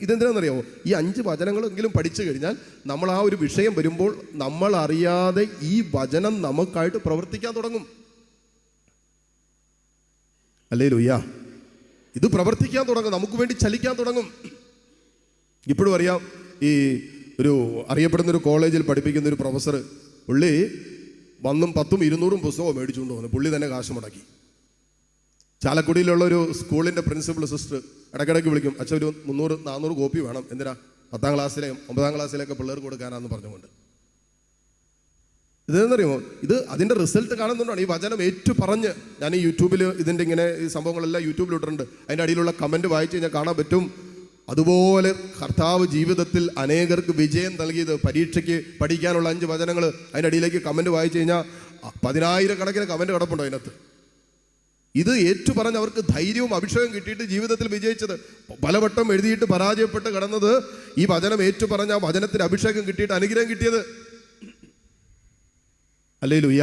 ഇതെന്തിനാണെന്നറിയാമോ? ഈ 5 വചനങ്ങളെങ്കിലും പഠിച്ചു കഴിഞ്ഞാൽ നമ്മൾ ആ ഒരു വിഷയം വരുമ്പോൾ നമ്മൾ അറിയാതെ ഈ വചനം നമുക്കായിട്ട് പ്രവർത്തിക്കാൻ തുടങ്ങും. ഹല്ലേലൂയ. ഇത് പ്രവർത്തിക്കാൻ തുടങ്ങും, നമുക്ക് വേണ്ടി ചലിക്കാൻ തുടങ്ങും. ഇപ്പോഴും അറിയാം, ഈ ഒരു അറിയപ്പെടുന്നൊരു കോളേജിൽ പഠിപ്പിക്കുന്ന ഒരു പ്രൊഫസർ, പുള്ളി 100-200 പുസ്തകവും മേടിച്ചുകൊണ്ട് വന്നു. പുള്ളി തന്നെ കാശ് മുടക്കി. ചാലക്കുടിയിലുള്ള ഒരു സ്കൂളിൻ്റെ പ്രിൻസിപ്പൽ സിസ്റ്റർ ഇടയ്ക്കിടയ്ക്ക് വിളിക്കും, അച്ഛൻ ഒരു 300-400 കോപ്പി വേണം. എന്തിനാ? 10ാം ക്ലാസ്സിലെയും 9ാം ക്ലാസ്സിലെയൊക്കെ പിള്ളേർക്ക് കൊടുക്കാനാന്ന് പറഞ്ഞുകൊണ്ട്. ഇതെന്നറിയുമോ? ഇത് അതിൻ്റെ റിസൾട്ട് കാണുന്നതുകൊണ്ടാണ്. ഈ വചനം ഏറ്റു പറഞ്ഞ്, ഞാൻ ഈ യൂട്യൂബിൽ ഇതിൻ്റെ ഇങ്ങനെ ഈ സംഭവങ്ങളെല്ലാം യൂട്യൂബിൽ ഇട്ടിട്ടുണ്ട്. അതിൻ്റെ അടിയിലുള്ള കമൻറ്റ് വായിച്ച് കഴിഞ്ഞാൽ കാണാൻ പറ്റും. അതുപോലെ കർത്താവ് ജീവിതത്തിൽ അനേകർക്ക് വിജയം നൽകിയത്, പരീക്ഷയ്ക്ക് പഠിക്കാനുള്ള 5 വചനങ്ങൾ അതിൻ്റെ അടിയിലേക്ക് കമൻറ്റ് വായിച്ചു കഴിഞ്ഞാൽ 10,000 കമൻറ്റ് കിടപ്പുണ്ടോ അതിനകത്ത്. ഇത് ഏറ്റു പറഞ്ഞ് അവർക്ക് ധൈര്യവും അഭിഷേകവും കിട്ടിയിട്ട് ജീവിതത്തിൽ വിജയിച്ചത്. പലവട്ടം എഴുതിയിട്ട് പരാജയപ്പെട്ട് കിടന്നത് ഈ വചനം ഏറ്റു പറഞ്ഞ വചനത്തിന് അഭിഷേകം കിട്ടിയിട്ട് അനുഗ്രഹം കിട്ടിയത്. ഹല്ലേലൂയ.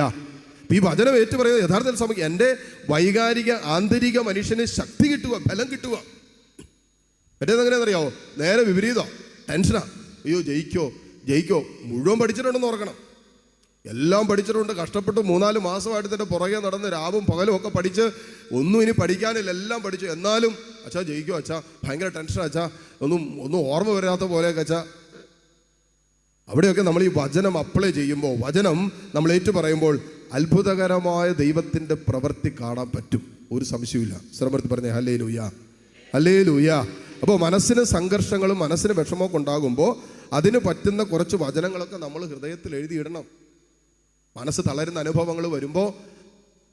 ഈ വചനം ഏറ്റു പറയുന്നത് യഥാർത്ഥത്തിൽ സമയം എൻ്റെ വൈകാരിക ആന്തരിക മനുഷ്യന് ശക്തി കിട്ടുക, ബലം കിട്ടുക. മറ്റേതെങ്ങനെയാണെന്നറിയാവോ? നേരെ വിപരീതം, ടെൻഷനാ. അയ്യോ ജയിക്കോ. മുഴുവൻ പഠിച്ചിട്ടുണ്ടെന്ന് ഓർക്കണം. എല്ലാം പഠിച്ചിട്ടുണ്ട്. കഷ്ടപ്പെട്ട് 3-4 മാസമായിട്ട് തന്നെ പുറകെ നടന്ന് രാവും പകലും ഒക്കെ പഠിച്ച് ഒന്നും ഇനി പഠിക്കാനില്ല, എല്ലാം പഠിച്ചു. എന്നാലും അച്ഛാ ജയിക്കോ അച്ഛാ, ഭയങ്കര ടെൻഷനാ അച്ഛാ, ഒന്നും ഓർമ്മ വരാത്ത പോലെയൊക്കെ അച്ഛാ. അവിടെയൊക്കെ നമ്മൾ ഈ വചനം അപ്ലൈ ചെയ്യുമ്പോൾ, വചനം നമ്മൾ ഏറ്റു പറയുമ്പോൾ അത്ഭുതകരമായ ദൈവത്തിൻ്റെ പ്രവൃത്തി കാണാൻ പറ്റും. ഒരു സംശയമില്ല. ശ്രമത്തിൽ പറഞ്ഞേ ഹല്ലേലൂയ, ഹല്ലേലൂയ. അപ്പോൾ മനസ്സിന് സംഘർഷങ്ങളും മനസ്സിന് വിഷമമൊക്കെ ഉണ്ടാകുമ്പോൾ അതിന് പറ്റുന്ന കുറച്ച് വചനങ്ങളൊക്കെ നമ്മൾ ഹൃദയത്തിൽ എഴുതിയിടണം. മനസ്സ് തളരുന്ന അനുഭവങ്ങൾ വരുമ്പോൾ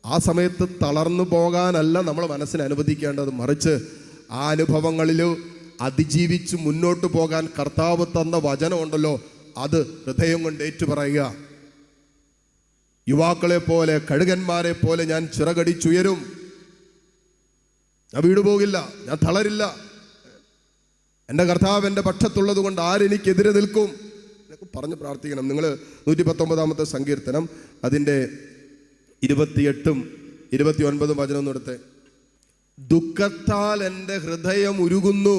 ആ സമയത്ത് തളർന്നു പോകാനല്ല നമ്മൾ മനസ്സിനെ അനുവദിക്കേണ്ടത്, മറിച്ച് ആ അനുഭവങ്ങളിൽ അതിജീവിച്ച് മുന്നോട്ട് പോകാൻ കർത്താവ് തന്ന വചനമുണ്ടല്ലോ, അത് ഹൃദയം കൊണ്ട് ഏറ്റുപറയുക. യുവാക്കളെ പോലെ, കഴുകന്മാരെ പോലെ ഞാൻ ചിറകടിച്ചുയരും, ഞാൻ വീടുപോകില്ല, ഞാൻ തളരില്ല, എൻ്റെ കർത്താവ് എൻ്റെ പക്ഷത്തുള്ളത് കൊണ്ട് ആരെനിക്കെതിരെ നിൽക്കും എന്നൊക്കെ പറഞ്ഞ് പ്രാർത്ഥിക്കണം. നിങ്ങൾ 119 സങ്കീർത്തനം അതിൻ്റെ 28ഉം 29ഉം വചനം ഒന്നും എടുത്തേ. ദുഃഖത്താൽ എൻ്റെ ഹൃദയം ഉരുകുന്നു.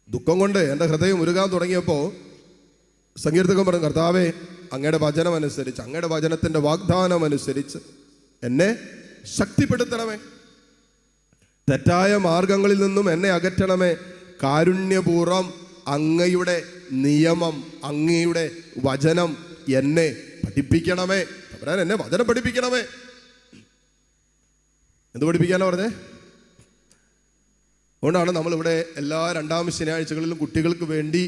ദുഃഖം കൊണ്ട് എൻ്റെ ഹൃദയം ഉരുകാൻ തുടങ്ങിയപ്പോൾ സങ്കീർത്തകൻ പറഞ്ഞു, കർത്താവേ അങ്ങയുടെ വചനം അനുസരിച്ച്, അങ്ങയുടെ വചനത്തിൻ്റെ വാഗ്ദാനം അനുസരിച്ച് എന്നെ ശക്തിപ്പെടുത്തണമേ, തെറ്റായ മാർഗങ്ങളിൽ നിന്നും എന്നെ അകറ്റണമേ, കാരുണ്യപൂർവ്വം അങ്ങയുടെ നിയമം, അങ്ങയുടെ വചനം എന്നെ പഠിപ്പിക്കണമേ. എന്നെ വചനം പഠിപ്പിക്കണമേ. എന്ത് പഠിപ്പിക്കാനാ പറഞ്ഞേ? അതുകൊണ്ടാണ് നമ്മളിവിടെ എല്ലാ 2ാം ശനിയാഴ്ചകളിലും കുട്ടികൾക്ക് വേണ്ടി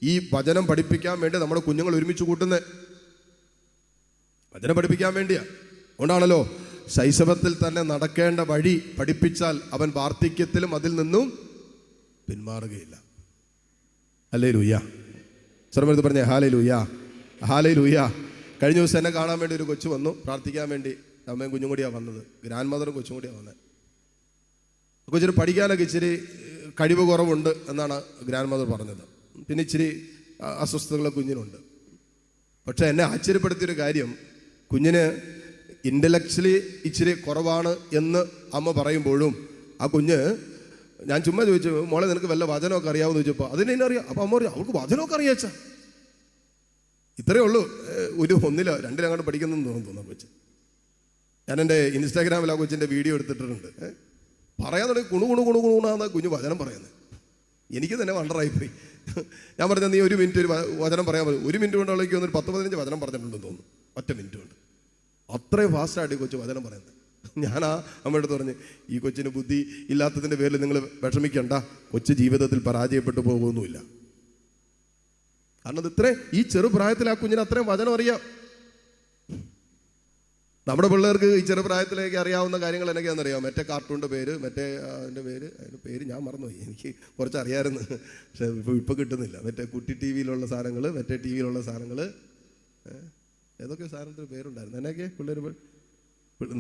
ഈ വചനം പഠിപ്പിക്കാൻ വേണ്ടി നമ്മുടെ കുഞ്ഞുങ്ങൾ ഒരുമിച്ച് കൂട്ടുന്നത്. വചനം പഠിപ്പിക്കാൻ വേണ്ടിയാ. അതുകൊണ്ടാണല്ലോ ശൈശവത്തിൽ തന്നെ നടക്കേണ്ട വഴി പഠിപ്പിച്ചാൽ അവൻ വാർദ്ധക്യത്തിലും അതിൽ നിന്നും പിന്മാറുകയില്ല. ഹല്ലേലൂയ. സർവ്വത് പറഞ്ഞേ ഹല്ലേലൂയ, ഹല്ലേലൂയ. കഴിഞ്ഞ ദിവസം എന്നെ കാണാൻ വേണ്ടി ഒരു കൊച്ചു വന്നു പ്രാർത്ഥിക്കാൻ വേണ്ടി. അമ്മയും കുഞ്ഞും കൂടിയാണ് വന്നത്, ഗ്രാൻഡ് മദറും കൊച്ചും കൂടിയാണ് വന്നത്. കൊച്ചിന് പഠിക്കാനൊക്കെ ഇച്ചിരി കഴിവ് കുറവുണ്ട് എന്നാണ് ഗ്രാൻഡ് മദർ പറഞ്ഞത്. പിന്നെ ഇച്ചിരി അസ്വസ്ഥതകളെ കുഞ്ഞിനുണ്ട്. പക്ഷെ എന്നെ ആശ്ചര്യപ്പെടുത്തിയൊരു കാര്യം, കുഞ്ഞിന് ഇൻ്റലക്ച്വലി ഇച്ചിരി കുറവാണ് എന്ന് അമ്മ പറയുമ്പോഴും ആ കുഞ്ഞ്, ഞാൻ ചുമ്മാ ചോദിച്ചു, മോളെ നിനക്ക് വല്ല വചനമൊക്കെ അറിയാമെന്ന് ചോദിച്ചപ്പോൾ അതിന് എന്നെ അറിയാം. അപ്പോൾ അമ്മ പറയും, അവൾക്ക് വചനമൊക്കെ അറിയാച്ചാ. ഇത്രയേ ഉള്ളൂ. ഒരു 1-ലോ 2-ലോ അങ്ങോട്ട് പഠിക്കുന്നെന്ന് തോന്നുന്നു കൊച്ച്. ഞാൻ എൻ്റെ ഇൻസ്റ്റാഗ്രാമിൽ ആ കൊച്ചിൻ്റെ വീഡിയോ എടുത്തിട്ടുണ്ട്. പറയാൻ തുടങ്ങി കുണുകുണാന്ന് കുഞ്ഞ് വചനം പറയുന്നത്. എനിക്ക് തന്നെ വണ്ടറായിപ്പോയി. ഞാൻ പറഞ്ഞാൽ നീ 1 മിനിറ്റ് ഒരു വചനം പറയാൻ പറയും. 1 മിനിറ്റ് കൊണ്ടുള്ളേക്ക് വന്നൊരു 10-15 വചനം പറഞ്ഞിട്ടുണ്ടെന്ന് തോന്നുന്നു, ഒറ്റ മിനിറ്റ് കൊണ്ട്. അത്രയും ഫാസ്റ്റായിട്ട് ഈ കൊച്ചു വചനം പറയുന്നത്. ഞാൻ ആ അമ്മയുടെ അടുത്ത് പറഞ്ഞ്, ഈ കൊച്ചിന് ബുദ്ധി ഇല്ലാത്തതിൻ്റെ പേരിൽ നിങ്ങൾ വിഷമിക്കണ്ട, കൊച്ചു ജീവിതത്തിൽ പരാജയപ്പെട്ടു പോകുന്നില്ല. കാരണം അത് ഈ ചെറുപ്രായത്തിൽ ആ കുഞ്ഞിന് അത്രയും വചനം അറിയാം. നമ്മുടെ പിള്ളേർക്ക് ഈ ചെറുപ്രായത്തിലേക്ക് അറിയാവുന്ന കാര്യങ്ങൾ എന്നൊക്കെയാണെന്നറിയാം. മറ്റേ കാർട്ടൂണിൻ്റെ പേര്, അതിൻ്റെ പേര് ഞാൻ മറന്നുപോയി. എനിക്ക് കുറച്ച് അറിയാമായിരുന്നു, പക്ഷെ ഇപ്പോൾ കിട്ടുന്നില്ല. മറ്റേ കുട്ടി ടി വിയിലുള്ള സാധനങ്ങൾ, മറ്റേ ടി വിയിലുള്ള സാധനങ്ങൾ, ഏതൊക്കെ സാധനത്തിന് പേരുണ്ടായിരുന്നു. എന്നൊക്കെ പിള്ളേർ,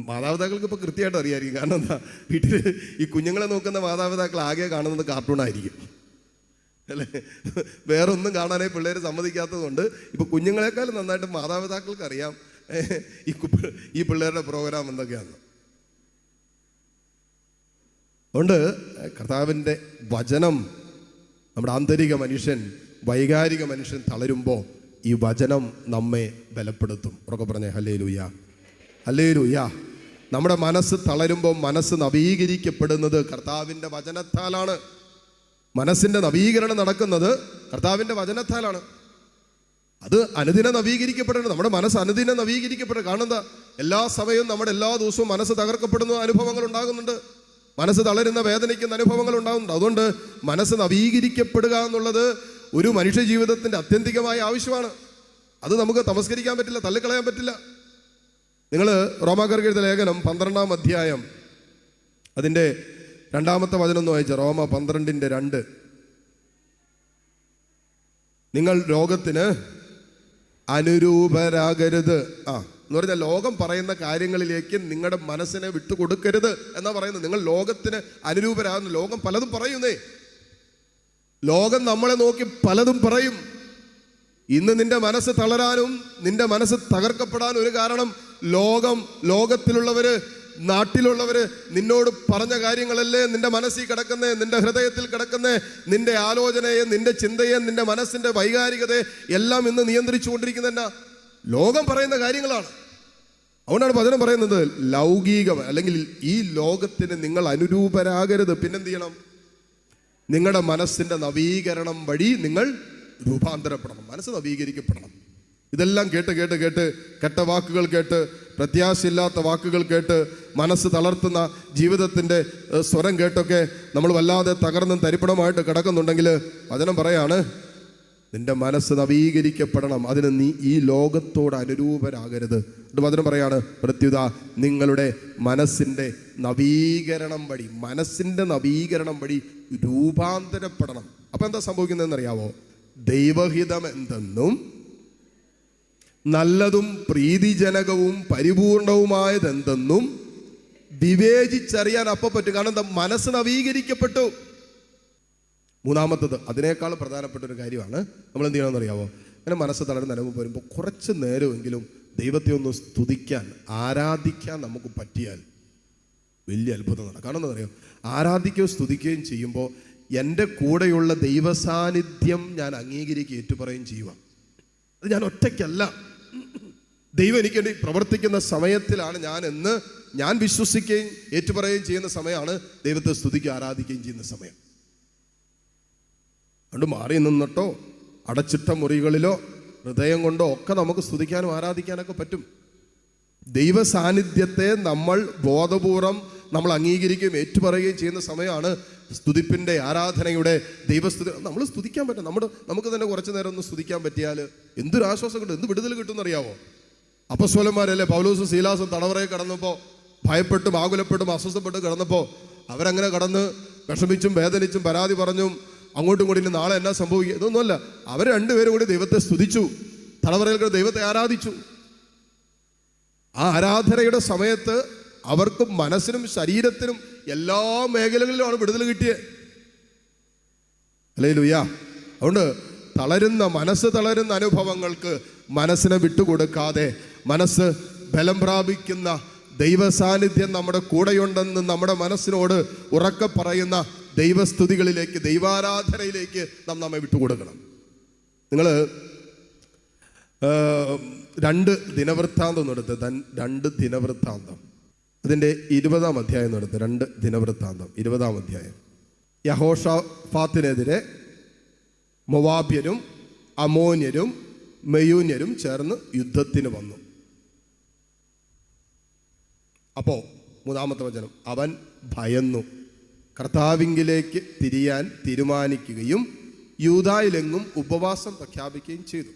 മാതാപിതാക്കൾക്ക് ഇപ്പോൾ കൃത്യമായിട്ട് അറിയാമായിരിക്കും. കാരണം എന്താ, വീട്ടിൽ ഈ കുഞ്ഞുങ്ങളെ നോക്കുന്ന മാതാപിതാക്കൾ ആകെ കാണുന്നത് കാർട്ടൂണായിരിക്കും അല്ലേ. വേറെ ഒന്നും കാണാനായി പിള്ളേർ സമ്മതിക്കാത്തതുകൊണ്ട് ഇപ്പോൾ കുഞ്ഞുങ്ങളെക്കാളും നന്നായിട്ട് മാതാപിതാക്കൾക്ക് അറിയാം ഈ പിള്ളേരുടെ പ്രോഗ്രാം എന്തൊക്കെയാണ്. അതുകൊണ്ട് കർത്താവിൻ്റെ വചനം, നമ്മുടെ ആന്തരിക മനുഷ്യൻ, വൈകാരിക മനുഷ്യൻ തളരുമ്പോൾ ഈ വചനം നമ്മെ ബലപ്പെടുത്തും. ഉറക്കെ പറഞ്ഞേ ഹല്ലേലൂയ, ഹല്ലേലൂയ. നമ്മുടെ മനസ്സ് തളരുമ്പോൾ മനസ്സ് നവീകരിക്കപ്പെടുന്നത് കർത്താവിൻ്റെ വചനത്താലാണ്. മനസ്സിൻ്റെ നവീകരണം നടക്കുന്നത് കർത്താവിൻ്റെ വചനത്താലാണ്. അത് അനുദിനം നവീകരിക്കപ്പെടേണ്ടത്. നമ്മുടെ മനസ്സ് അനുദിനം നവീകരിക്കപ്പെടുക. കാണുന്ന എല്ലാ സമയവും, നമ്മുടെ എല്ലാ ദിവസവും മനസ്സ് തകർക്കപ്പെടുന്ന അനുഭവങ്ങൾ ഉണ്ടാകുന്നുണ്ട്. മനസ്സ് തളരുന്ന, വേദനിക്കുന്ന അനുഭവങ്ങൾ ഉണ്ടാകുന്നുണ്ട്. അതുകൊണ്ട് മനസ്സ് നവീകരിക്കപ്പെടുക എന്നുള്ളത് ഒരു മനുഷ്യ ജീവിതത്തിൻ്റെ ആത്യന്തികമായ ആവശ്യമാണ്. അത് നമുക്ക് തമസ്കരിക്കാൻ പറ്റില്ല, തള്ളിക്കളയാൻ പറ്റില്ല. നിങ്ങൾ റോമാക്കാർക്ക് എഴുതിയ ലേഖനം 12-ാം അധ്യായം അതിൻ്റെ 2-ാമത്തെ വചനം ഒന്ന് വായിച്ച. റോമ 12:2. നിങ്ങൾ ലോകത്തിന് അനുരൂപരാകരുത്. എന്ന് പറഞ്ഞാൽ ലോകം പറയുന്ന കാര്യങ്ങളിലേക്ക് നിങ്ങളുടെ മനസ്സിനെ വിട്ടുകൊടുക്കരുത് എന്നാ പറയുന്നത്. നിങ്ങൾ ലോകത്തിന് അനുരൂപരാകുന്നു. ലോകം പലതും പറയുന്നേ. ലോകം നമ്മളെ നോക്കി പലതും പറയും. ഇന്ന് നിന്റെ മനസ്സ് തളരാനും നിന്റെ മനസ്സ് തകർക്കപ്പെടാനും ഒരു കാരണം, ലോകത്തിലുള്ളവര്, നാട്ടിലുള്ളവര് നിന്നോട് പറഞ്ഞ കാര്യങ്ങളല്ലേ നിന്റെ മനസ്സിൽ കിടക്കുന്നേ, നിന്റെ ഹൃദയത്തിൽ കിടക്കുന്നേ. നിന്റെ ആലോചനയെ, നിന്റെ ചിന്തയെ, നിന്റെ മനസ്സിന്റെ വൈകാരികതയെ എല്ലാം ഇന്ന് നിയന്ത്രിച്ചുകൊണ്ടിരിക്കുന്ന ലോകം പറയുന്ന കാര്യങ്ങളാണ്. അതുകൊണ്ടാണ് വചനം പറയുന്നത്, ലൗകികം അല്ലെങ്കിൽ ഈ ലോകത്തിന് നിങ്ങൾ അനുരൂപരാകരുത്. പിന്നെന്ത് ചെയ്യണം? നിങ്ങളുടെ മനസ്സിന്റെ നവീകരണം വഴി നിങ്ങൾ രൂപാന്തരപ്പെടണം. മനസ്സ് നവീകരിക്കപ്പെടണം. ഇതെല്ലാം കേട്ട് കേട്ട് കേട്ട് കെട്ട വാക്കുകൾ കേട്ട്, പ്രത്യാശയില്ലാത്ത വാക്കുകൾ കേട്ട്, മനസ്സ് തളർത്തുന്ന ജീവിതത്തിൻ്റെ സ്വരം കേട്ടൊക്കെ നമ്മൾ വല്ലാതെ തകർന്നും തരിപ്പണമായിട്ട് കിടക്കുന്നുണ്ടെങ്കിൽ വചനം പറയാണ്, നിന്റെ മനസ്സ് നവീകരിക്കപ്പെടണം. അതിന് നീ ഈ ലോകത്തോട് അനുരൂപരാകരുത്. എന്നിട്ട് വചനം പറയാണ്, പ്രത്യുത നിങ്ങളുടെ മനസ്സിൻ്റെ നവീകരണം വഴി രൂപാന്തരപ്പെടണം. അപ്പം എന്താ സംഭവിക്കുന്നതെന്നറിയാവോ? ദൈവഹിതം എന്തെന്നും നല്ലതും പ്രീതിജനകവും പരിപൂർണവുമായതെന്തെന്നും വിവേചിച്ചറിയാൻ അപ്പം പറ്റും. കാരണം എന്താ? മനസ്സ് നവീകരിക്കപ്പെട്ടു. മൂന്നാമത്തത്, അതിനേക്കാൾ പ്രധാനപ്പെട്ട ഒരു കാര്യമാണ്, നമ്മൾ എന്ത് ചെയ്യണമെന്ന് അറിയാവോ? അങ്ങനെ മനസ്സ് തളർന്ന് അനുഭവം വരുമ്പോൾ കുറച്ച് നേരമെങ്കിലും ദൈവത്തെ ഒന്ന് സ്തുതിക്കാൻ, ആരാധിക്കാൻ നമുക്ക് പറ്റിയാൽ വലിയ അത്ഭുതം നടക്കും. കാരണം എന്താ പറയുക, ആരാധിക്കുകയും സ്തുതിക്കുകയും ചെയ്യുമ്പോൾ എൻ്റെ കൂടെയുള്ള ദൈവസാന്നിധ്യം ഞാൻ അംഗീകരിക്കുകയും ഏറ്റുപറയുകയും ചെയ്യുക. അത് ഞാൻ ഒറ്റയ്ക്കല്ല, ദൈവം എനിക്ക് വേണ്ടി പ്രവർത്തിക്കുന്ന സമയത്തിലാണ് ഞാൻ വിശ്വസിക്കുകയും ഏറ്റുപറയുകയും ചെയ്യുന്ന സമയമാണ് ദൈവത്തെ സ്തുതിക്കുകയും ആരാധിക്കുകയും ചെയ്യുന്ന സമയം. അതുകൊണ്ട് മാറി നിന്നിട്ടോ അടച്ചിട്ട മുറികളിലോ ഹൃദയം കൊണ്ടോ ഒക്കെ നമുക്ക് സ്തുതിക്കാനും ആരാധിക്കാനൊക്കെ പറ്റും. ദൈവ സാന്നിധ്യത്തെ നമ്മൾ ബോധപൂർവം നമ്മൾ അംഗീകരിക്കുകയും ഏറ്റുപറയുകയും ചെയ്യുന്ന സമയമാണ് സ്തുതിപ്പിൻ്റെ, ആരാധനയുടെ, ദൈവസ്തുതി. നമ്മൾ സ്തുതിക്കാൻ പറ്റും. നമുക്ക് തന്നെ കുറച്ച് നേരം ഒന്ന് സ്തുതിക്കാൻ പറ്റിയാൽ എന്തൊരു ആശ്വാസം കിട്ടും, എന്ത് വിടുതൽ കിട്ടുമെന്നറിയാവോ? അപ്പസ്വലന്മാരല്ലേ, പൗലോസും ശീലാസും തടവറയിൽ കടന്നപ്പോൾ ഭയപ്പെട്ടും ആകുലപ്പെട്ടും അസ്വസ്ഥപ്പെട്ടും കിടന്നപ്പോൾ അവരങ്ങനെ കടന്ന് വിഷമിച്ചും വേദനിച്ചും പരാതി പറഞ്ഞും അങ്ങോട്ടും കൂടി നാളെ എന്നാ സംഭവിക്കുക, ഇതൊന്നുമല്ല. അവർ രണ്ടുപേരും കൂടി ദൈവത്തെ സ്തുതിച്ചു, തടവറയിൽ ദൈവത്തെ ആരാധിച്ചു. ആ ആരാധനയുടെ സമയത്ത് അവർക്ക് മനസ്സിനും ശരീരത്തിനും എല്ലാ മേഖലകളിലുമാണ് വിടുതൽ കിട്ടിയത്. ഹല്ലേലൂയാ. അതുകൊണ്ട് മനസ്സ് തളരുന്ന അനുഭവങ്ങൾക്ക് മനസ്സിനെ വിട്ടുകൊടുക്കാതെ, മനസ്സ് ബലം പ്രാപിക്കുന്ന ദൈവ സാന്നിധ്യം നമ്മുടെ കൂടെയുണ്ടെന്ന് നമ്മുടെ മനസ്സിനോട് ഉറക്കെ പറയുന്ന ദൈവസ്തുതികളിലേക്ക്, ദൈവാരാധനയിലേക്ക് നമ്മെ വിട്ടുകൊടുക്കണം. നിങ്ങൾ 2 ദിനവൃത്താന്തം എന്നെടുത്ത്, 2 ദിനവൃത്താന്തം അതിൻ്റെ 20-ാം അധ്യായം എന്നെടുത്ത്, 2 ദിനവൃത്താന്തം 20-ാം അധ്യായം. യഹോഷാഫാത്തിനെതിരെ മൊവാബ്യരും അമോന്യരും മെയൂന്യരും ചേർന്ന് യുദ്ധത്തിന് വന്നു. അപ്പോൾ 3-ാമത്തെ വചനം, അവൻ ഭയന്നു കർത്താവിങ്കിലേക്ക് തിരിയാൻ തീരുമാനിക്കുകയും യൂദായിലെങ്ങും ഉപവാസം പ്രഖ്യാപിക്കുകയും ചെയ്തു.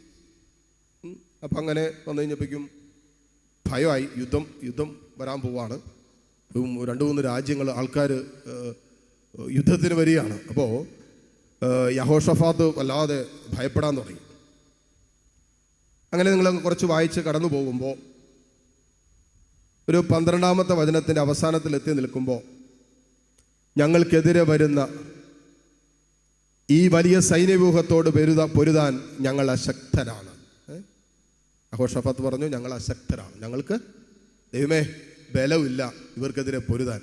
അപ്പം അങ്ങനെ വന്നു കഴിഞ്ഞപ്പോഴേക്കും ഭയമായി, യുദ്ധം വരാൻ പോവാണ്. 2-3 രാജ്യങ്ങൾ ആൾക്കാർ യുദ്ധത്തിന് വരികയാണ്. അപ്പോൾ യഹോഷഫാത്ത് വല്ലാതെ ഭയപ്പെടാൻ തുടങ്ങി. അങ്ങനെ നിങ്ങൾ കുറച്ച് വായിച്ച് കടന്നു പോകുമ്പോൾ ഒരു 12-ാമത്തെ വചനത്തിൻ്റെ അവസാനത്തിൽ എത്തി നിൽക്കുമ്പോൾ, ഞങ്ങൾക്കെതിരെ വരുന്ന ഈ വലിയ സൈന്യവ്യൂഹത്തോട് പൊരുതാൻ ഞങ്ങൾ അശക്തരാണ്. യഹോഷാഫാത്ത് പറഞ്ഞു, ഞങ്ങൾ അശക്തരാണ്, ഞങ്ങൾക്ക് ദൈവമേ ബലമില്ല ഇവർക്കെതിരെ പൊരുതാൻ.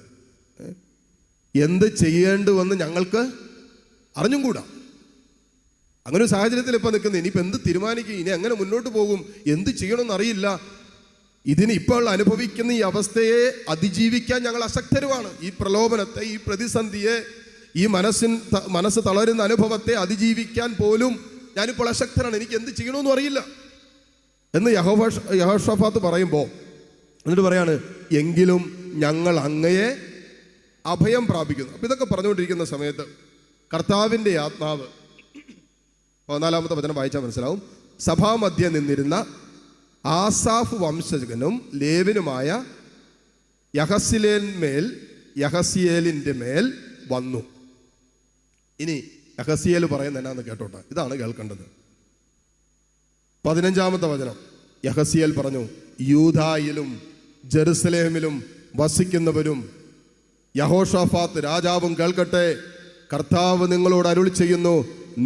എന്ത് ചെയ്യേണ്ടുവെന്ന് ഞങ്ങൾക്ക് അറിഞ്ഞും കൂടാ. അങ്ങനെ ഒരു സാഹചര്യത്തിൽ ഇപ്പം നിൽക്കുന്നത്. ഇനിയിപ്പോൾ എന്ത് തീരുമാനിക്കും, ഇനി എങ്ങനെ മുന്നോട്ട് പോകും, എന്ത് ചെയ്യണമെന്ന് അറിയില്ല. ഇതിന് ഇപ്പോൾ അനുഭവിക്കുന്ന ഈ അവസ്ഥയെ അതിജീവിക്കാൻ ഞങ്ങൾ അശക്തരുമാണ്. ഈ പ്രലോഭനത്തെ, ഈ പ്രതിസന്ധിയെ, ഈ മനസ്സ് തളരുന്ന അനുഭവത്തെ അതിജീവിക്കാൻ പോലും ഞാനിപ്പോൾ അശക്തരാണ്, എനിക്ക് എന്ത് ചെയ്യണമെന്നും അറിയില്ല എന്ന് യഹോഷാഫാത്ത് പറയുമ്പോൾ, എന്നിട്ട് പറയാണ്, എങ്കിലും ഞങ്ങൾ അങ്ങയെ അഭയം പ്രാപിക്കുന്നു. അപ്പം ഇതൊക്കെ പറഞ്ഞുകൊണ്ടിരിക്കുന്ന സമയത്ത് കർത്താവിൻ്റെ ആത്മാവ്, 14-ാമത്തെ വചനം വായിച്ചാൽ മനസ്സിലാവും, സഭാമധ്യേ നിന്നിരുന്ന ആസാഫ് വംശജനും ലേവിനുമായ യഹസിയേലിൻ്റെ മേൽ വന്നു. ഇനി യഹസിയേൽ പറയുന്നത് എന്നാന്ന് കേട്ടോട്ടെ, ഇതാണ് കേൾക്കേണ്ടത്. 15-ാമത്തെ വചനം, യഹസിയേൽ പറഞ്ഞു, യൂദായിലും ജെറുസലേമിലും വസിക്കുന്നവരും യഹോഷാഫാത്ത് രാജാവും കേൾക്കട്ടെ, കർത്താവ് നിങ്ങളോട് അരുളി ചെയ്യുന്നു,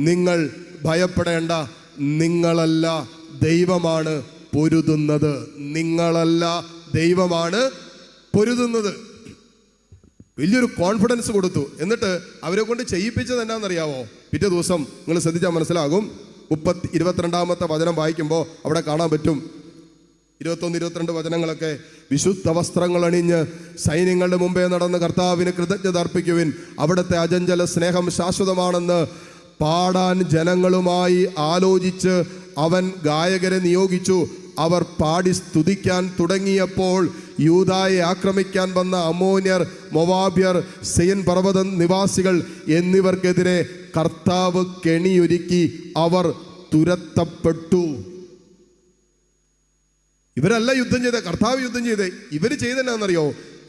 നിങ്ങൾ ഭയപ്പെടേണ്ട, നിങ്ങളല്ല ദൈവമാണ് പൊരുതുന്നത്. നിങ്ങളല്ല ദൈവമാണ് പൊരുതുന്നത്. വലിയൊരു കോൺഫിഡൻസ് കൊടുത്തു. എന്നിട്ട് അവരെ കൊണ്ട് ചെയ്യിപ്പിച്ചത് എന്നാണെന്നറിയാവോ? പിറ്റേ ദിവസം നിങ്ങൾ ശ്രദ്ധിച്ചാൽ മനസ്സിലാകും. 22-ാമത്തെ വചനം വായിക്കുമ്പോൾ അവിടെ കാണാൻ പറ്റും. 21-22 വചനങ്ങളൊക്കെ, വിശുദ്ധ വസ്ത്രങ്ങൾ അണിഞ്ഞ് സൈന്യങ്ങളുടെ മുമ്പേ നടന്ന് കർത്താവിന് കൃതജ്ഞത അർപ്പിക്കുവിൻ, അവിടുത്തെ അചഞ്ചല സ്നേഹം ശാശ്വതമാണെന്ന് പാടാൻ ജനങ്ങളുമായി ആലോചിച്ച് അവൻ ഗായകരെ നിയോഗിച്ചു. അവർ പാടി സ്തുതിക്കാൻ തുടങ്ങിയപ്പോൾ യൂദായെ ആക്രമിക്കാൻ വന്ന അമ്മോന്യർ, മൊവാബ്യർ, സെയിൻ പർവ്വത നിവാസികൾ എന്നിവർക്കെതിരെ കർത്താവ് കെണിയൊരുക്കി അവർ തുരത്തപ്പെട്ടു. ഇവരല്ല യുദ്ധം ചെയ്തേ, കർത്താവ് യുദ്ധം ചെയ്തേ. ഇവര് ചെയ്തെന്നാന്നറിയോ?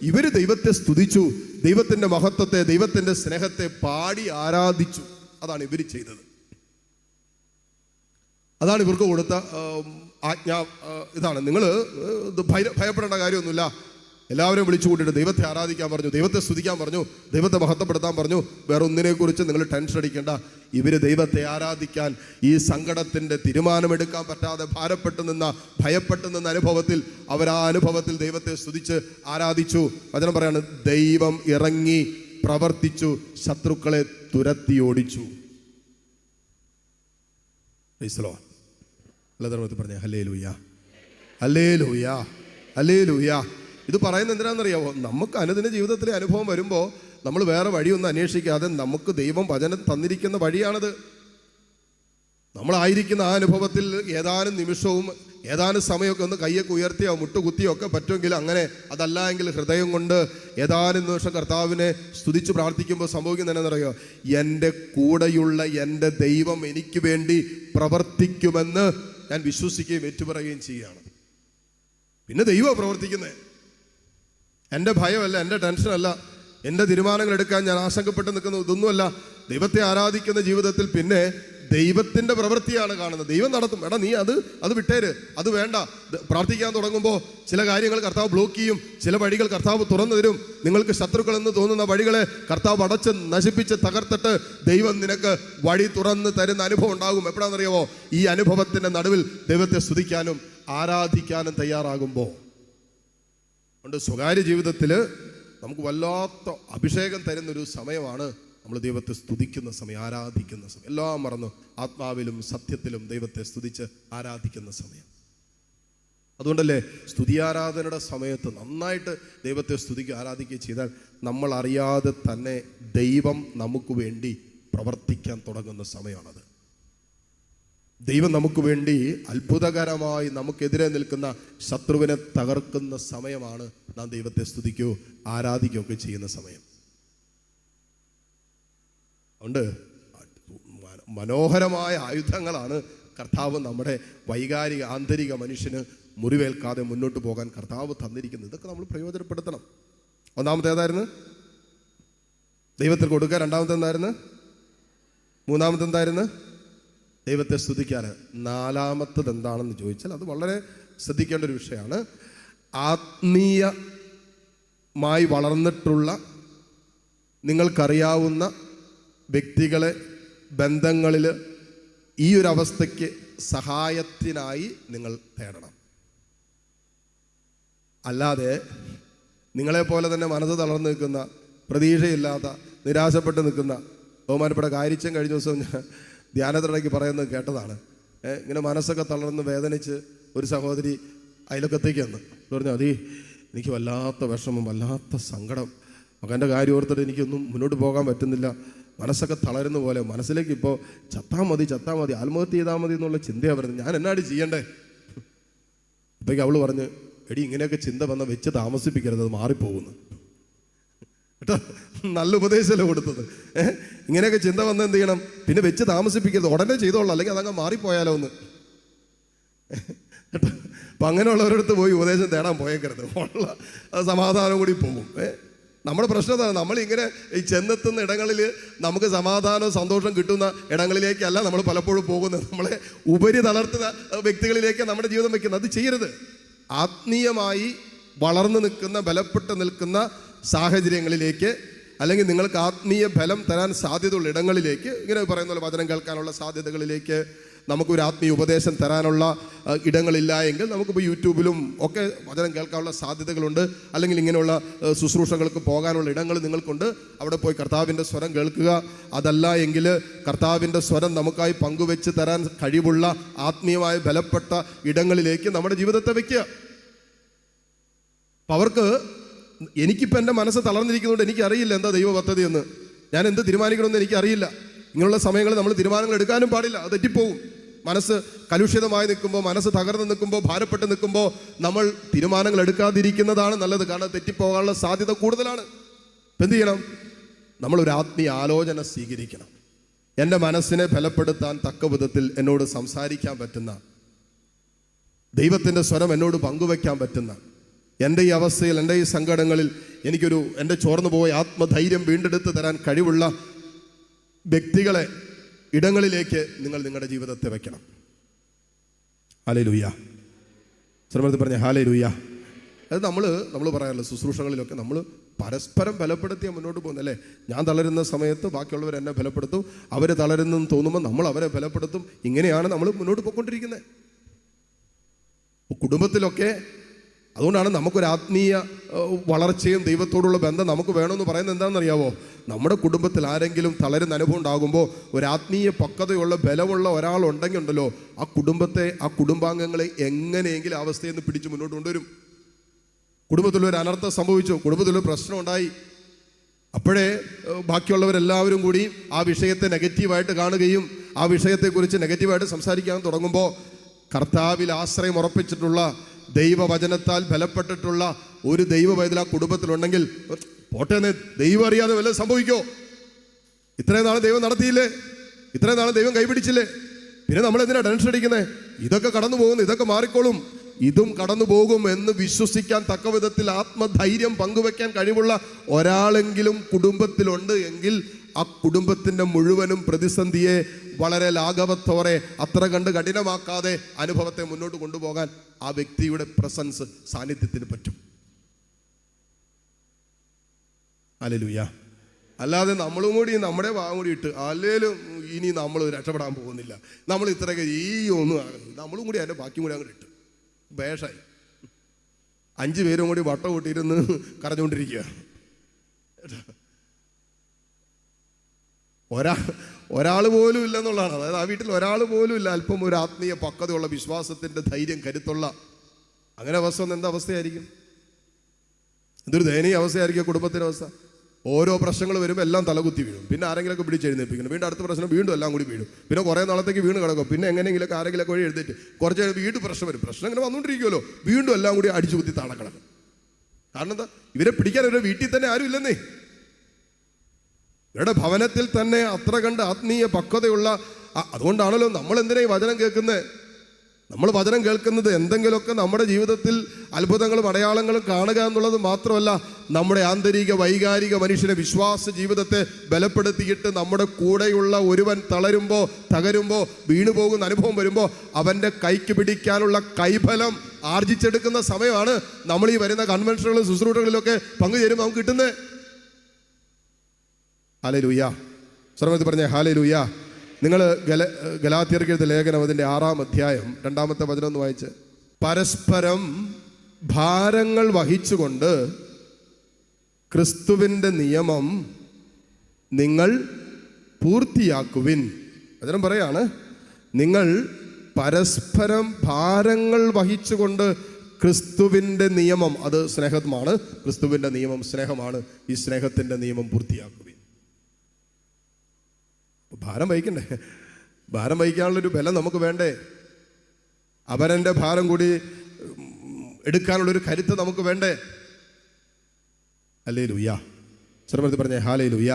ഇവര് ദൈവത്തെ സ്തുതിച്ചു, ദൈവത്തിന്റെ മഹത്വത്തെ, ദൈവത്തിന്റെ സ്നേഹത്തെ പാടി ആരാധിച്ചു. അതാണ് ഇവർ ചെയ്തത്. അതാണ് ഇവർക്ക് കൊടുത്ത ആജ്ഞ. ഇതാണ്, നിങ്ങൾ ഭയപ്പെടേണ്ട കാര്യമൊന്നുമില്ല. എല്ലാവരും വിളിച്ചു കൂട്ടിയിട്ട് ദൈവത്തെ ആരാധിക്കാൻ പറഞ്ഞു, ദൈവത്തെ സ്തുതിക്കാൻ പറഞ്ഞു, ദൈവത്തെ മഹത്വപ്പെടുത്താൻ പറഞ്ഞു. വേറെ ഒന്നിനെക്കുറിച്ച് നിങ്ങൾ ടെൻഷൻ അടിക്കേണ്ട. ഇവർ ദൈവത്തെ ആരാധിക്കാൻ ഈ സങ്കടത്തിൻ്റെ തീരുമാനമെടുക്കാൻ പറ്റാതെ ഭാരപ്പെട്ടു നിന്ന, ഭയപ്പെട്ടു നിന്ന അനുഭവത്തിൽ അവർ ആ അനുഭവത്തിൽ ദൈവത്തെ സ്തുതിച്ച് ആരാധിച്ചു. വചനം പറയാണ്, ദൈവം ഇറങ്ങി പ്രവർത്തിച്ചു, ശത്രുക്കളെ തുരത്തി ഓടിച്ചു. പറഞ്ഞ ഹല്ലേലൂയ, ഹല്ലേലൂയ, ഹല്ലേലൂയ. ഇത് പറയുന്നത് എന്തിനാണെന്നറിയാവോ? നമുക്ക് അനുദിന ജീവിതത്തിലെ അനുഭവം വരുമ്പോൾ നമ്മൾ വേറെ വഴിയൊന്നും അന്വേഷിക്കാതെ നമുക്ക് ദൈവം വചനം തന്നിരിക്കുന്ന വഴിയാണത്. നമ്മളായിരിക്കുന്ന ആ അനുഭവത്തിൽ ഏതാനും നിമിഷവും ഏതാനും സമയമൊക്കെ ഒന്ന് കയ്യൊക്കെ ഉയർത്തിയോ മുട്ടുകുത്തിയോ ഒക്കെ പറ്റുമെങ്കിൽ അങ്ങനെ, അതല്ല എങ്കിൽ ഹൃദയം കൊണ്ട് ഏതാനും നിമിഷം കർത്താവിനെ സ്തുതിച്ച് പ്രാർത്ഥിക്കുമ്പോൾ സംഭവിക്കുന്നതെന്നറിയോ? എൻ്റെ കൂടെയുള്ള എൻ്റെ ദൈവം എനിക്ക് വേണ്ടി പ്രവർത്തിക്കുമെന്ന് ഞാൻ വിശ്വസിക്കുകയും ഏറ്റുപറയുകയും ചെയ്യുകയാണ്. പിന്നെ ദൈവമാണ് പ്രവർത്തിക്കുന്നത്. എൻ്റെ ഭയമല്ല, എൻ്റെ ടെൻഷനല്ല, എൻ്റെ തീരുമാനങ്ങൾ എടുക്കാൻ ഞാൻ ആശങ്കപ്പെട്ട് നിൽക്കുന്നത് ഇതൊന്നുമല്ല. ദൈവത്തെ ആരാധിക്കുന്ന ജീവിതത്തിൽ പിന്നെ ദൈവത്തിൻ്റെ പ്രവൃത്തിയാണ് കാണുന്നത്. ദൈവം നടത്തും. എടാ നീ അത് വിട്ടേര്, അത് വേണ്ട. പ്രാർത്ഥിക്കാൻ തുടങ്ങുമ്പോൾ ചില കാര്യങ്ങൾ കർത്താവ് ബ്ലോക്ക് ചെയ്യും, ചില വഴികൾ കർത്താവ് തുറന്നു തരും. നിങ്ങൾക്ക് ശത്രുക്കളെന്ന് തോന്നുന്ന വഴികളെ കർത്താവ് അടച്ച് നശിപ്പിച്ച് തകർത്തിട്ട് ദൈവം നിനക്ക് വഴി തുറന്ന് തരുന്ന അനുഭവം ഉണ്ടാകും. എപ്പോഴാണെന്നറിയാവോ? ഈ അനുഭവത്തിൻ്റെ നടുവിൽ ദൈവത്തെ സ്തുതിക്കാനും ആരാധിക്കാനും തയ്യാറാകുമ്പോൾ. അതുകൊണ്ട് സ്വകാര്യ ജീവിതത്തിൽ നമുക്ക് വല്ലാത്ത അഭിഷേകം തരുന്നൊരു സമയമാണ് നമ്മൾ ദൈവത്തെ സ്തുതിക്കുന്ന സമയം, ആരാധിക്കുന്ന സമയം. എല്ലാം മറന്നു ആത്മാവിലും സത്യത്തിലും ദൈവത്തെ സ്തുതിച്ച് ആരാധിക്കുന്ന സമയം. അതുകൊണ്ടല്ലേ സ്തുതിയാരാധനയുടെ സമയത്ത് നന്നായിട്ട് ദൈവത്തെ സ്തുതിക്കുക, ആരാധിക്കുക ചെയ്താൽ നമ്മൾ അറിയാതെ തന്നെ ദൈവം നമുക്ക് വേണ്ടി പ്രവർത്തിക്കാൻ തുടങ്ങുന്ന സമയമാണത്. ദൈവം നമുക്ക് വേണ്ടി അത്ഭുതകരമായി നമുക്കെതിരെ നിൽക്കുന്ന ശത്രുവിനെ തകർക്കുന്ന സമയമാണ് നാം ദൈവത്തെ സ്തുതിക്കുകയോ ആരാധിക്കുകയൊക്കെ ചെയ്യുന്ന സമയം. അതുകൊണ്ട് മനോഹരമായ ആയുധങ്ങളാണ് കർത്താവ് നമ്മുടെ വൈകാരിക ആന്തരിക മനുഷ്യന് മുറിവേൽക്കാതെ മുന്നോട്ട് പോകാൻ കർത്താവ് തന്നിരിക്കുന്നത്. ഇതൊക്കെ നമ്മൾ പ്രയോജനപ്പെടുത്തണം. ഒന്നാമത്തെ ഏതായിരുന്നു? ദൈവത്തിൽ കൊടുക്കുക. രണ്ടാമത്തെ എന്തായിരുന്നു? മൂന്നാമത്തെ എന്തായിരുന്നു? ദൈവത്തെ സ്തുതിക്കാൻ. നാലാമത്തത് എന്താണെന്ന് ചോദിച്ചാൽ അത് വളരെ ശ്രദ്ധിക്കേണ്ട ഒരു വിഷയമാണ്. ആത്മീയമായി വളർന്നിട്ടുള്ള നിങ്ങൾക്കറിയാവുന്ന വ്യക്തികളെ, ബന്ധങ്ങളിൽ ഈ ഒരു അവസ്ഥയ്ക്ക് സഹായത്തിനായി നിങ്ങൾ തേടണം. അല്ലാതെ നിങ്ങളെപ്പോലെ തന്നെ മനസ്സ് തളർന്നു നിൽക്കുന്ന, പ്രതീക്ഷയില്ലാത്ത, നിരാശപ്പെട്ട് നിൽക്കുന്ന, ബഹുമാനപ്പെട്ട കാര്യച്ചൻ കഴിഞ്ഞ ദിവസം ധ്യാനത്തിനിടയ്ക്ക് പറയുന്നത് കേട്ടതാണ്. ഇങ്ങനെ മനസ്സൊക്കെ തളർന്ന് വേദനിച്ച് ഒരു സഹോദരി അയലക്കത്തേക്ക് വന്ന് പറഞ്ഞു, അതേ എനിക്ക് വല്ലാത്ത വിഷമം, വല്ലാത്ത സങ്കടം, മകൻ്റെ കാര്യം ഓർത്തിട്ട് എനിക്കൊന്നും മുന്നോട്ട് പോകാൻ പറ്റുന്നില്ല, മനസ്സൊക്കെ തളരുന്ന പോലെ, മനസ്സിലേക്ക് ഇപ്പോൾ ചത്താൽ മതി ആത്മഹത്യ ചെയ്താൽ മതി എന്നുള്ള ചിന്തയാണ് വരുന്നത്. ഞാൻ എന്നാടി ചെയ്യണ്ടേ? അപ്പോഴേക്ക് അവൾ പറഞ്ഞ്, എടി ഇങ്ങനെയൊക്കെ ചിന്ത വന്ന വെച്ച് താമസിപ്പിക്കരുത്, അത് മാറിപ്പോകുന്നു കേട്ടോ. നല്ല ഉപദേശമല്ലേ കൊടുത്തത്. ഇങ്ങനെയൊക്കെ ചിന്ത വന്ന് എന്ത് ചെയ്യണം? പിന്നെ വെച്ച് താമസിപ്പിക്കരുത്, ഉടനെ ചെയ്തോളാം, അല്ലെങ്കിൽ അതങ്ങ് മാറിപ്പോയാലോ ഒന്ന് കേട്ടോ. അപ്പം അങ്ങനെയുള്ളവരടുത്ത് പോയി ഉപദേശം തേടാൻ പോയേക്കരുത്, ഉള്ള സമാധാനം കൂടി പോകും. നമ്മുടെ പ്രശ്നം എന്താണ്? നമ്മളിങ്ങനെ ഈ ചെന്നെത്തുന്ന ഇടങ്ങളിൽ നമുക്ക് സമാധാനവും സന്തോഷം കിട്ടുന്ന ഇടങ്ങളിലേക്കല്ല നമ്മൾ പലപ്പോഴും പോകുന്നത്. നമ്മളെ ഉപരി തളർത്തുന്ന വ്യക്തികളിലേക്ക് നമ്മുടെ ജീവിതം വയ്ക്കുന്നത്. അത് ചെയ്യരുത്. ആത്മീയമായി വളർന്നു നിൽക്കുന്ന, ബലപ്പെട്ട് നിൽക്കുന്ന സാഹചര്യങ്ങളിലേക്ക്, അല്ലെങ്കിൽ നിങ്ങൾക്ക് ആത്മീയ ബലം തരാൻ സാധ്യതയുള്ള ഇടങ്ങളിലേക്ക്, ഇങ്ങനെ പറയുന്ന പോലെ വചനം കേൾക്കാനുള്ള സാധ്യതകളിലേക്ക്, നമുക്കൊരു ആത്മീയ ഉപദേശം തരാനുള്ള ഇടങ്ങളില്ല എങ്കിൽ നമുക്കിപ്പോൾ യൂട്യൂബിലും ഒക്കെ വചനം കേൾക്കാനുള്ള സാധ്യതകളുണ്ട്. അല്ലെങ്കിൽ ഇങ്ങനെയുള്ള ശുശ്രൂഷകൾക്ക് പോകാനുള്ള ഇടങ്ങൾ നിങ്ങൾക്കുണ്ട്. അവിടെ പോയി കർത്താവിൻ്റെ സ്വരം കേൾക്കുക. അതല്ല എങ്കിൽ കർത്താവിൻ്റെ സ്വരം നമുക്കായി പങ്കുവെച്ച് തരാൻ കഴിവുള്ള ആത്മീയമായി ബലപ്പെട്ട ഇടങ്ങളിലേക്ക് നമ്മുടെ ജീവിതത്തെ വയ്ക്കുക. അപ്പം അവർക്ക്, എനിക്കിപ്പോൾ എൻ്റെ മനസ്സ് തളർന്നിരിക്കുന്നതുകൊണ്ട് എനിക്കറിയില്ല എന്താ ദൈവ പദ്ധതി എന്ന്, ഞാൻ എന്ത് തീരുമാനിക്കണമെന്ന് എനിക്കറിയില്ല. ഇങ്ങനെയുള്ള സമയങ്ങളിൽ നമ്മൾ തീരുമാനങ്ങൾ എടുക്കാനും പാടില്ല, അത് തെറ്റിപ്പോവും. മനസ്സ് കലുഷിതമായി നിൽക്കുമ്പോൾ, മനസ്സ് തകർന്ന് നിൽക്കുമ്പോൾ, ഭാരപ്പെട്ട് നിൽക്കുമ്പോൾ നമ്മൾ തീരുമാനങ്ങൾ എടുക്കാതിരിക്കുന്നതാണ് നല്ലത്. കാരണം തെറ്റിപ്പോകാനുള്ള സാധ്യത കൂടുതലാണ്. എന്ത് ചെയ്യണം? നമ്മളൊരു ആത്മീയ ആലോചന സ്വീകരിക്കണം. എൻ്റെ മനസ്സിനെ ബലപ്പെടുത്താൻ തക്ക വിധത്തിൽ എന്നോട് സംസാരിക്കാൻ പറ്റുന്ന, ദൈവത്തിൻ്റെ സ്വരം എന്നോട് പങ്കുവയ്ക്കാൻ പറ്റുന്ന, എൻ്റെ ഈ അവസ്ഥയിൽ, എൻ്റെ ഈ സങ്കടങ്ങളിൽ എൻ്റെ ചോർന്നു പോയ ആത്മധൈര്യം വീണ്ടെടുത്ത് തരാൻ കഴിവുള്ള വ്യക്തികളെ, ഇടങ്ങളിലേക്ക് നിങ്ങൾ നിങ്ങളുടെ ജീവിതത്തെ വയ്ക്കണം. ഹല്ലേലൂയ. ശ്രമത്തിൽ പറഞ്ഞ ഹല്ലേലൂയ. അത് നമ്മൾ പറയാറില്ല, ശുശ്രൂഷകളിലൊക്കെ നമ്മൾ പരസ്പരം ബലപ്പെടുത്തിയാൽ മുന്നോട്ട് പോകുന്നത് അല്ലേ. ഞാൻ തളരുന്ന സമയത്ത് ബാക്കിയുള്ളവർ എന്നെ ബലപ്പെടുത്തും, അവർ തളരുന്നെന്ന് തോന്നുമ്പോൾ നമ്മൾ അവരെ ബലപ്പെടുത്തും. ഇങ്ങനെയാണ് നമ്മൾ മുന്നോട്ട് പോയിക്കൊണ്ടിരിക്കുന്നത് കുടുംബത്തിലൊക്കെ. അതുകൊണ്ടാണ് നമുക്കൊരു ആത്മീയ വളർച്ചയും ദൈവത്തോടുള്ള ബന്ധം നമുക്ക് വേണമെന്ന് പറയുന്നത്. എന്താണെന്നറിയാവോ? നമ്മുടെ കുടുംബത്തിൽ ആരെങ്കിലും തളരുന്ന അനുഭവം ഉണ്ടാകുമ്പോൾ ഒരു ആത്മീയ പക്വതയുള്ള ബലമുള്ള ഒരാളുണ്ടെങ്കിൽ ഉണ്ടല്ലോ, ആ കുടുംബത്തെ, ആ കുടുംബാംഗങ്ങളെ എങ്ങനെയെങ്കിലും അവസ്ഥയിൽ നിന്ന് പിടിച്ച് മുന്നോട്ട് കൊണ്ടുവരും. കുടുംബത്തിലൊരു അനർത്ഥം സംഭവിച്ചു, കുടുംബത്തിലൊരു പ്രശ്നം ഉണ്ടായി, അപ്പോഴേ ബാക്കിയുള്ളവരെല്ലാവരും കൂടി ആ വിഷയത്തെ നെഗറ്റീവായിട്ട് കാണുകയും ആ വിഷയത്തെക്കുറിച്ച് നെഗറ്റീവായിട്ട് സംസാരിക്കാൻ തുടങ്ങുമ്പോൾ, കർത്താവിൽ ആശ്രയം ഉറപ്പിച്ചിട്ടുള്ള, ദൈവവചനത്താൽ ബലപ്പെട്ടിട്ടുള്ള ഒരു ദൈവ പൈതൽ ആ കുടുംബത്തിലുണ്ടെങ്കിൽ, പോട്ടെന്ന്, ദൈവം അറിയാതെ വല്ലതും സംഭവിക്കോ? ഇത്രയും നാൾ ദൈവം നടത്തിയില്ലേ? ഇത്രയും നാൾ ദൈവം കൈപിടിച്ചില്ലേ? പിന്നെ നമ്മൾ എന്തിനാ ടെൻഷൻ അടിക്കുന്നത്? ഇതൊക്കെ കടന്നു പോകുന്നു, ഇതൊക്കെ മാറിക്കോളും, ഇതും കടന്നു പോകും എന്ന് വിശ്വസിക്കാൻ തക്ക വിധത്തിൽ ആത്മധൈര്യം പങ്കുവെക്കാൻ കഴിവുള്ള ഒരാളെങ്കിലും കുടുംബത്തിലുണ്ട് എങ്കിൽ ആ കുടുംബത്തിൻ്റെ മുഴുവനും പ്രതിസന്ധിയെ വളരെ ലാഘവത്തോടെ, അത്ര കണ്ട് കഠിനമാക്കാതെ അനുഭവത്തെ മുന്നോട്ട് കൊണ്ടുപോകാൻ ആ വ്യക്തിയുടെ പ്രസൻസ്, സാന്നിധ്യത്തിന് പറ്റും. ഹല്ലേലൂയ. അല്ലാതെ നമ്മളും കൂടി നമ്മുടെ ഭാഗം കൂടി ഇട്ട് അല്ലേലും ഇനി നമ്മൾ രക്ഷപ്പെടാൻ പോകുന്നില്ല, നമ്മൾ ഇത്രയൊക്കെ ഈ ഒന്നും നമ്മളും കൂടി അതിൻ്റെ ബാക്കിയും കൂടി അങ്ങോട്ട് ഇട്ട് ബേഷായി 5 പേരും കൂടി വട്ടം കൂട്ടിയിരുന്ന് കരഞ്ഞുകൊണ്ടിരിക്കുക. ഒരാൾ പോലും ഇല്ലെന്നുള്ളതാണ്. അതായത് ആ വീട്ടിൽ ഒരാൾ പോലും ഇല്ല അല്പം ഒരു ആത്മീയ പക്വതയുള്ള, വിശ്വാസത്തിൻ്റെ ധൈര്യം, കരുത്തുള്ള. അങ്ങനെ അവസ്ഥ വന്ന് എന്താ അവസ്ഥയായിരിക്കും? എന്തൊരു ദയനീയ അവസ്ഥയായിരിക്കും കുടുംബത്തിൻ്റെ അവസ്ഥ. ഓരോ പ്രശ്നങ്ങൾ വരുമ്പോൾ എല്ലാം തലകുത്തി വീഴും. പിന്നെ ആരെങ്കിലുമൊക്കെ പിടിച്ചെഴുന്നേൽപ്പിക്കണം. വീണ്ടും അടുത്ത പ്രശ്നം, വീണ്ടും എല്ലാം കൂടി വീഴും. പിന്നെ കുറേ നാളത്തേക്ക് വീണ് കിടക്കും. പിന്നെ എങ്ങനെയെങ്കിലൊക്കെ ആരെങ്കിലൊക്കെ വഴി എഴുതിയിട്ട് കുറച്ച് വീണ്ടും പ്രശ്നം വരും. പ്രശ്നം ഇങ്ങനെ വന്നുകൊണ്ടിരിക്കുമല്ലോ. വീണ്ടും എല്ലാം കൂടി അടിച്ചു കുത്തി താഴെ കിടക്കും. കാരണം എന്താ? ഇവരെ പിടിക്കാൻ ഇവരുടെ വീട്ടിൽ തന്നെ ആരും ഇല്ലെന്നേ. ഇവരുടെ ഭവനത്തിൽ തന്നെ അത്ര കണ്ട് ആത്മീയ പക്വതയുള്ള. അതുകൊണ്ടാണല്ലോ നമ്മൾ എന്തിനാ ഈ വചനം കേൾക്കുന്നത്? നമ്മൾ വചനം കേൾക്കുന്നത് എന്തെങ്കിലുമൊക്കെ നമ്മുടെ ജീവിതത്തിൽ അത്ഭുതങ്ങളും അടയാളങ്ങളും കാണുക എന്നുള്ളത് മാത്രമല്ല, നമ്മുടെ ആന്തരിക വൈകാരിക മനുഷ്യനെ, വിശ്വാസ ജീവിതത്തെ ബലപ്പെടുത്തിയിട്ട് നമ്മുടെ കൂടെയുള്ള ഒരുവൻ തളരുമ്പോൾ, തകരുമ്പോൾ, വീണുപോകുന്ന അനുഭവം വരുമ്പോൾ അവൻ്റെ കൈക്ക് പിടിക്കാനുള്ള കൈബലം ആർജിച്ചെടുക്കുന്ന സമയമാണ് നമ്മൾ ഈ വരുന്ന കൺവെൻഷനുകളിലും ശുശ്രൂഷകളിലൊക്കെ പങ്കുചേരുമ്പോൾ നമുക്ക് കിട്ടുന്നത്. ഹല്ലേലൂയ. സർവ്വത്തിൽ പറഞ്ഞേ ഹല്ലേലൂയ. നിങ്ങൾ ഗലാത്യർക്ക് എഴുതിയ ലേഖനം അതിൻ്റെ 6-ാം അധ്യായം 2-ാമത്തെ വചനം ഒന്ന് വായിച്ച്. പരസ്പരം ഭാരങ്ങൾ വഹിച്ചുകൊണ്ട് ക്രിസ്തുവിൻ്റെ നിയമം നിങ്ങൾ പൂർത്തിയാക്കുവിൻ. വചനം പറയാണ്, നിങ്ങൾ പരസ്പരം ഭാരങ്ങൾ വഹിച്ചുകൊണ്ട് ക്രിസ്തുവിൻ്റെ നിയമം, അത് സ്നേഹമാണ്, ക്രിസ്തുവിൻ്റെ നിയമം സ്നേഹമാണ്, ഈ സ്നേഹത്തിൻ്റെ നിയമം പൂർത്തിയാക്കുവിൻ. ഭാരം വഹിക്കണ്ടേ? ഭാരം വഹിക്കാനുള്ളൊരു ബലം നമുക്ക് വേണ്ടേ? അവരൻ്റെ ഭാരം കൂടി എടുക്കാനുള്ളൊരു കരുത്ത് നമുക്ക് വേണ്ടേ? ഹല്ലേലൂയ. ശ്രമത്തിൽ പറഞ്ഞേ ഹല്ലേലൂയ.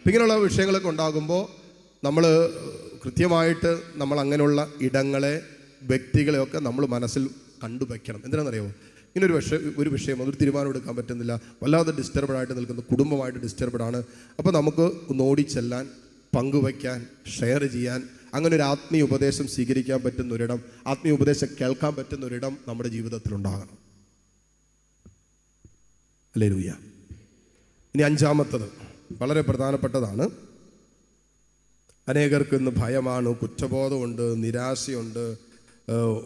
ഇങ്ങനെയുള്ള വിഷയങ്ങളൊക്കെ ഉണ്ടാകുമ്പോൾ നമ്മൾ കൃത്യമായിട്ട് നമ്മൾ അങ്ങനെയുള്ള ഇടങ്ങളെ, വ്യക്തികളെയൊക്കെ നമ്മൾ മനസ്സിൽ കണ്ടുവയ്ക്കണം. എന്തിനാണെന്നറിയാമോ? ഇങ്ങനൊരു ഒരു വിഷയം, അതൊരു തീരുമാനം എടുക്കാൻ പറ്റുന്നില്ല, വല്ലാതെ ഡിസ്റ്റർബഡായിട്ട് നിൽക്കുന്ന, കുടുംബമായിട്ട് ഡിസ്റ്റർബഡാണ്. അപ്പോൾ നമുക്ക് ഒന്ന് ഓടിച്ചെല്ലാൻ, പങ്കുവയ്ക്കാൻ, ഷെയർ ചെയ്യാൻ, അങ്ങനെ ഒരു ആത്മീയ ഉപദേശം സ്വീകരിക്കാൻ പറ്റുന്ന ഒരിടം, ആത്മീയ ഉപദേശം കേൾക്കാൻ പറ്റുന്ന ഒരിടം നമ്മുടെ ജീവിതത്തിൽ ഉണ്ടാകണം. ഹല്ലേലൂയ. ഇനി 5-ാമത്തത് വളരെ പ്രധാനപ്പെട്ടതാണ്. അനേകർക്ക് ഇന്ന് ഭയമാണ്, കുറ്റബോധമുണ്ട്, നിരാശയുണ്ട്,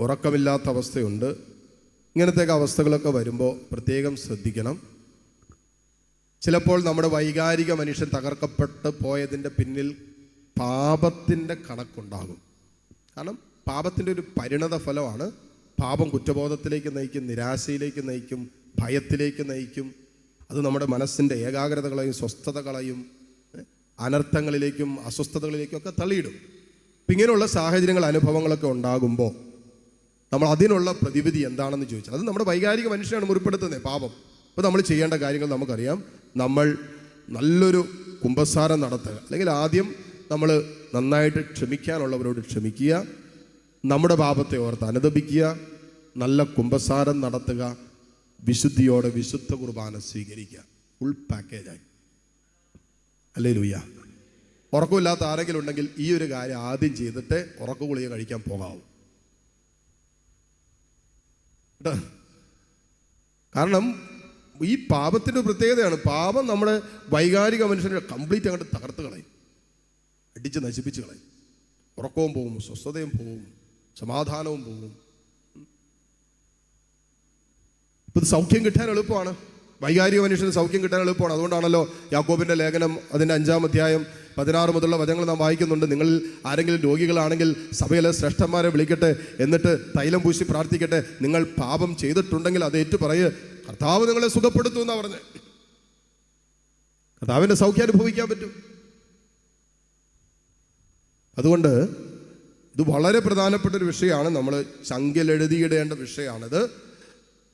ഉറക്കമില്ലാത്ത അവസ്ഥയുണ്ട്. ഇങ്ങനത്തെ അവസ്ഥകളൊക്കെ വരുമ്പോൾ പ്രത്യേകം ശ്രദ്ധിക്കണം. ചിലപ്പോൾ നമ്മുടെ വൈകാരിക മനുഷ്യൻ തകർക്കപ്പെട്ട് പോയതിൻ്റെ പിന്നിൽ പാപത്തിൻ്റെ കണക്കുണ്ടാകും. കാരണം പാപത്തിൻ്റെ ഒരു പരിണത ഫലമാണ്. പാപം കുറ്റബോധത്തിലേക്ക് നയിക്കും, നിരാശയിലേക്ക് നയിക്കും, ഭയത്തിലേക്ക് നയിക്കും. അത് നമ്മുടെ മനസ്സിൻ്റെ ഏകാഗ്രതകളെയും സ്വസ്ഥതകളെയും അനർത്ഥങ്ങളിലേക്കും അസ്വസ്ഥതകളിലേക്കും ഒക്കെ തള്ളിയിടും. അപ്പം ഇങ്ങനെയുള്ള സാഹചര്യങ്ങൾ, അനുഭവങ്ങളൊക്കെ ഉണ്ടാകുമ്പോൾ നമ്മൾ അതിനുള്ള പ്രതിവിധി എന്താണെന്ന് ചോദിച്ചാൽ, അത് നമ്മുടെ വൈകാരിക മനുഷ്യനാണ് മുറിപ്പെടുത്തുന്നത്, പാപം. അപ്പോൾ നമ്മൾ ചെയ്യേണ്ട കാര്യങ്ങൾ നമുക്കറിയാം. നമ്മൾ നല്ലൊരു കുമ്പസാരം നടത്തുക, അല്ലെങ്കിൽ ആദ്യം നമ്മൾ നന്നായിട്ട് ക്ഷമിക്കാനുള്ളവരോട് ക്ഷമിക്കുക, നമ്മുടെ പാപത്തെ ഓർത്ത് അനുതപിക്കുക, നല്ല കുമ്പസാരം നടത്തുക, വിശുദ്ധിയോടെ വിശുദ്ധ കുർബാന സ്വീകരിക്കുക. ഫുൾ പാക്കേജായി. ഹല്ലേലൂയ. ഉറക്കമില്ലാത്ത ആരെങ്കിലും ഉണ്ടെങ്കിൽ ഈ ഒരു കാര്യം ആദ്യം ചെയ്തിട്ട് ഉറക്ക ഗുളിക കഴിക്കാൻ പോകാവൂ. കാരണം ഈ പാപത്തിൻ്റെ പ്രത്യേകതയാണ്, പാപം നമ്മുടെ വൈകാരിക മനുഷ്യനെ കംപ്ലീറ്റ് അങ്ങോട്ട് തകർത്ത് കളയും, അടിച്ച് നശിപ്പിച്ച് കളയും. ഉറക്കവും പോവും, സ്വസ്ഥതയും പോവും, സമാധാനവും പോവും. ഇപ്പം സൗഖ്യം കിട്ടാൻ എളുപ്പമാണ്, വൈകാരിക മനുഷ്യന് സൗഖ്യം കിട്ടാൻ എളുപ്പമാണ്. അതുകൊണ്ടാണല്ലോ യാക്കോബിൻ്റെ ലേഖനം അതിൻ്റെ 5-ാം അധ്യായം 16 മുതലുള്ള വചനങ്ങൾ നാം വായിക്കുന്നുണ്ട്. നിങ്ങളിൽ ആരെങ്കിലും രോഗികളാണെങ്കിൽ സഭയിലെ ശ്രേഷ്ഠന്മാരെ വിളിക്കട്ടെ, എന്നിട്ട് തൈലം പൂശി പ്രാർത്ഥിക്കട്ടെ. നിങ്ങൾ പാപം ചെയ്തിട്ടുണ്ടെങ്കിൽ അത് ഏറ്റു പറയ്, കർത്താവ് നിങ്ങളെ സുഖപ്പെടുത്തും എന്നാണ് പറഞ്ഞത്. കർത്താവിൻ്റെ സൗഖ്യം അനുഭവിക്കാൻ പറ്റും. അതുകൊണ്ട് ഇത് വളരെ പ്രധാനപ്പെട്ട ഒരു വിഷയമാണ്. നമ്മൾ ചങ്കിൽ എഴുതിയിടേണ്ട വിഷയമാണിത്.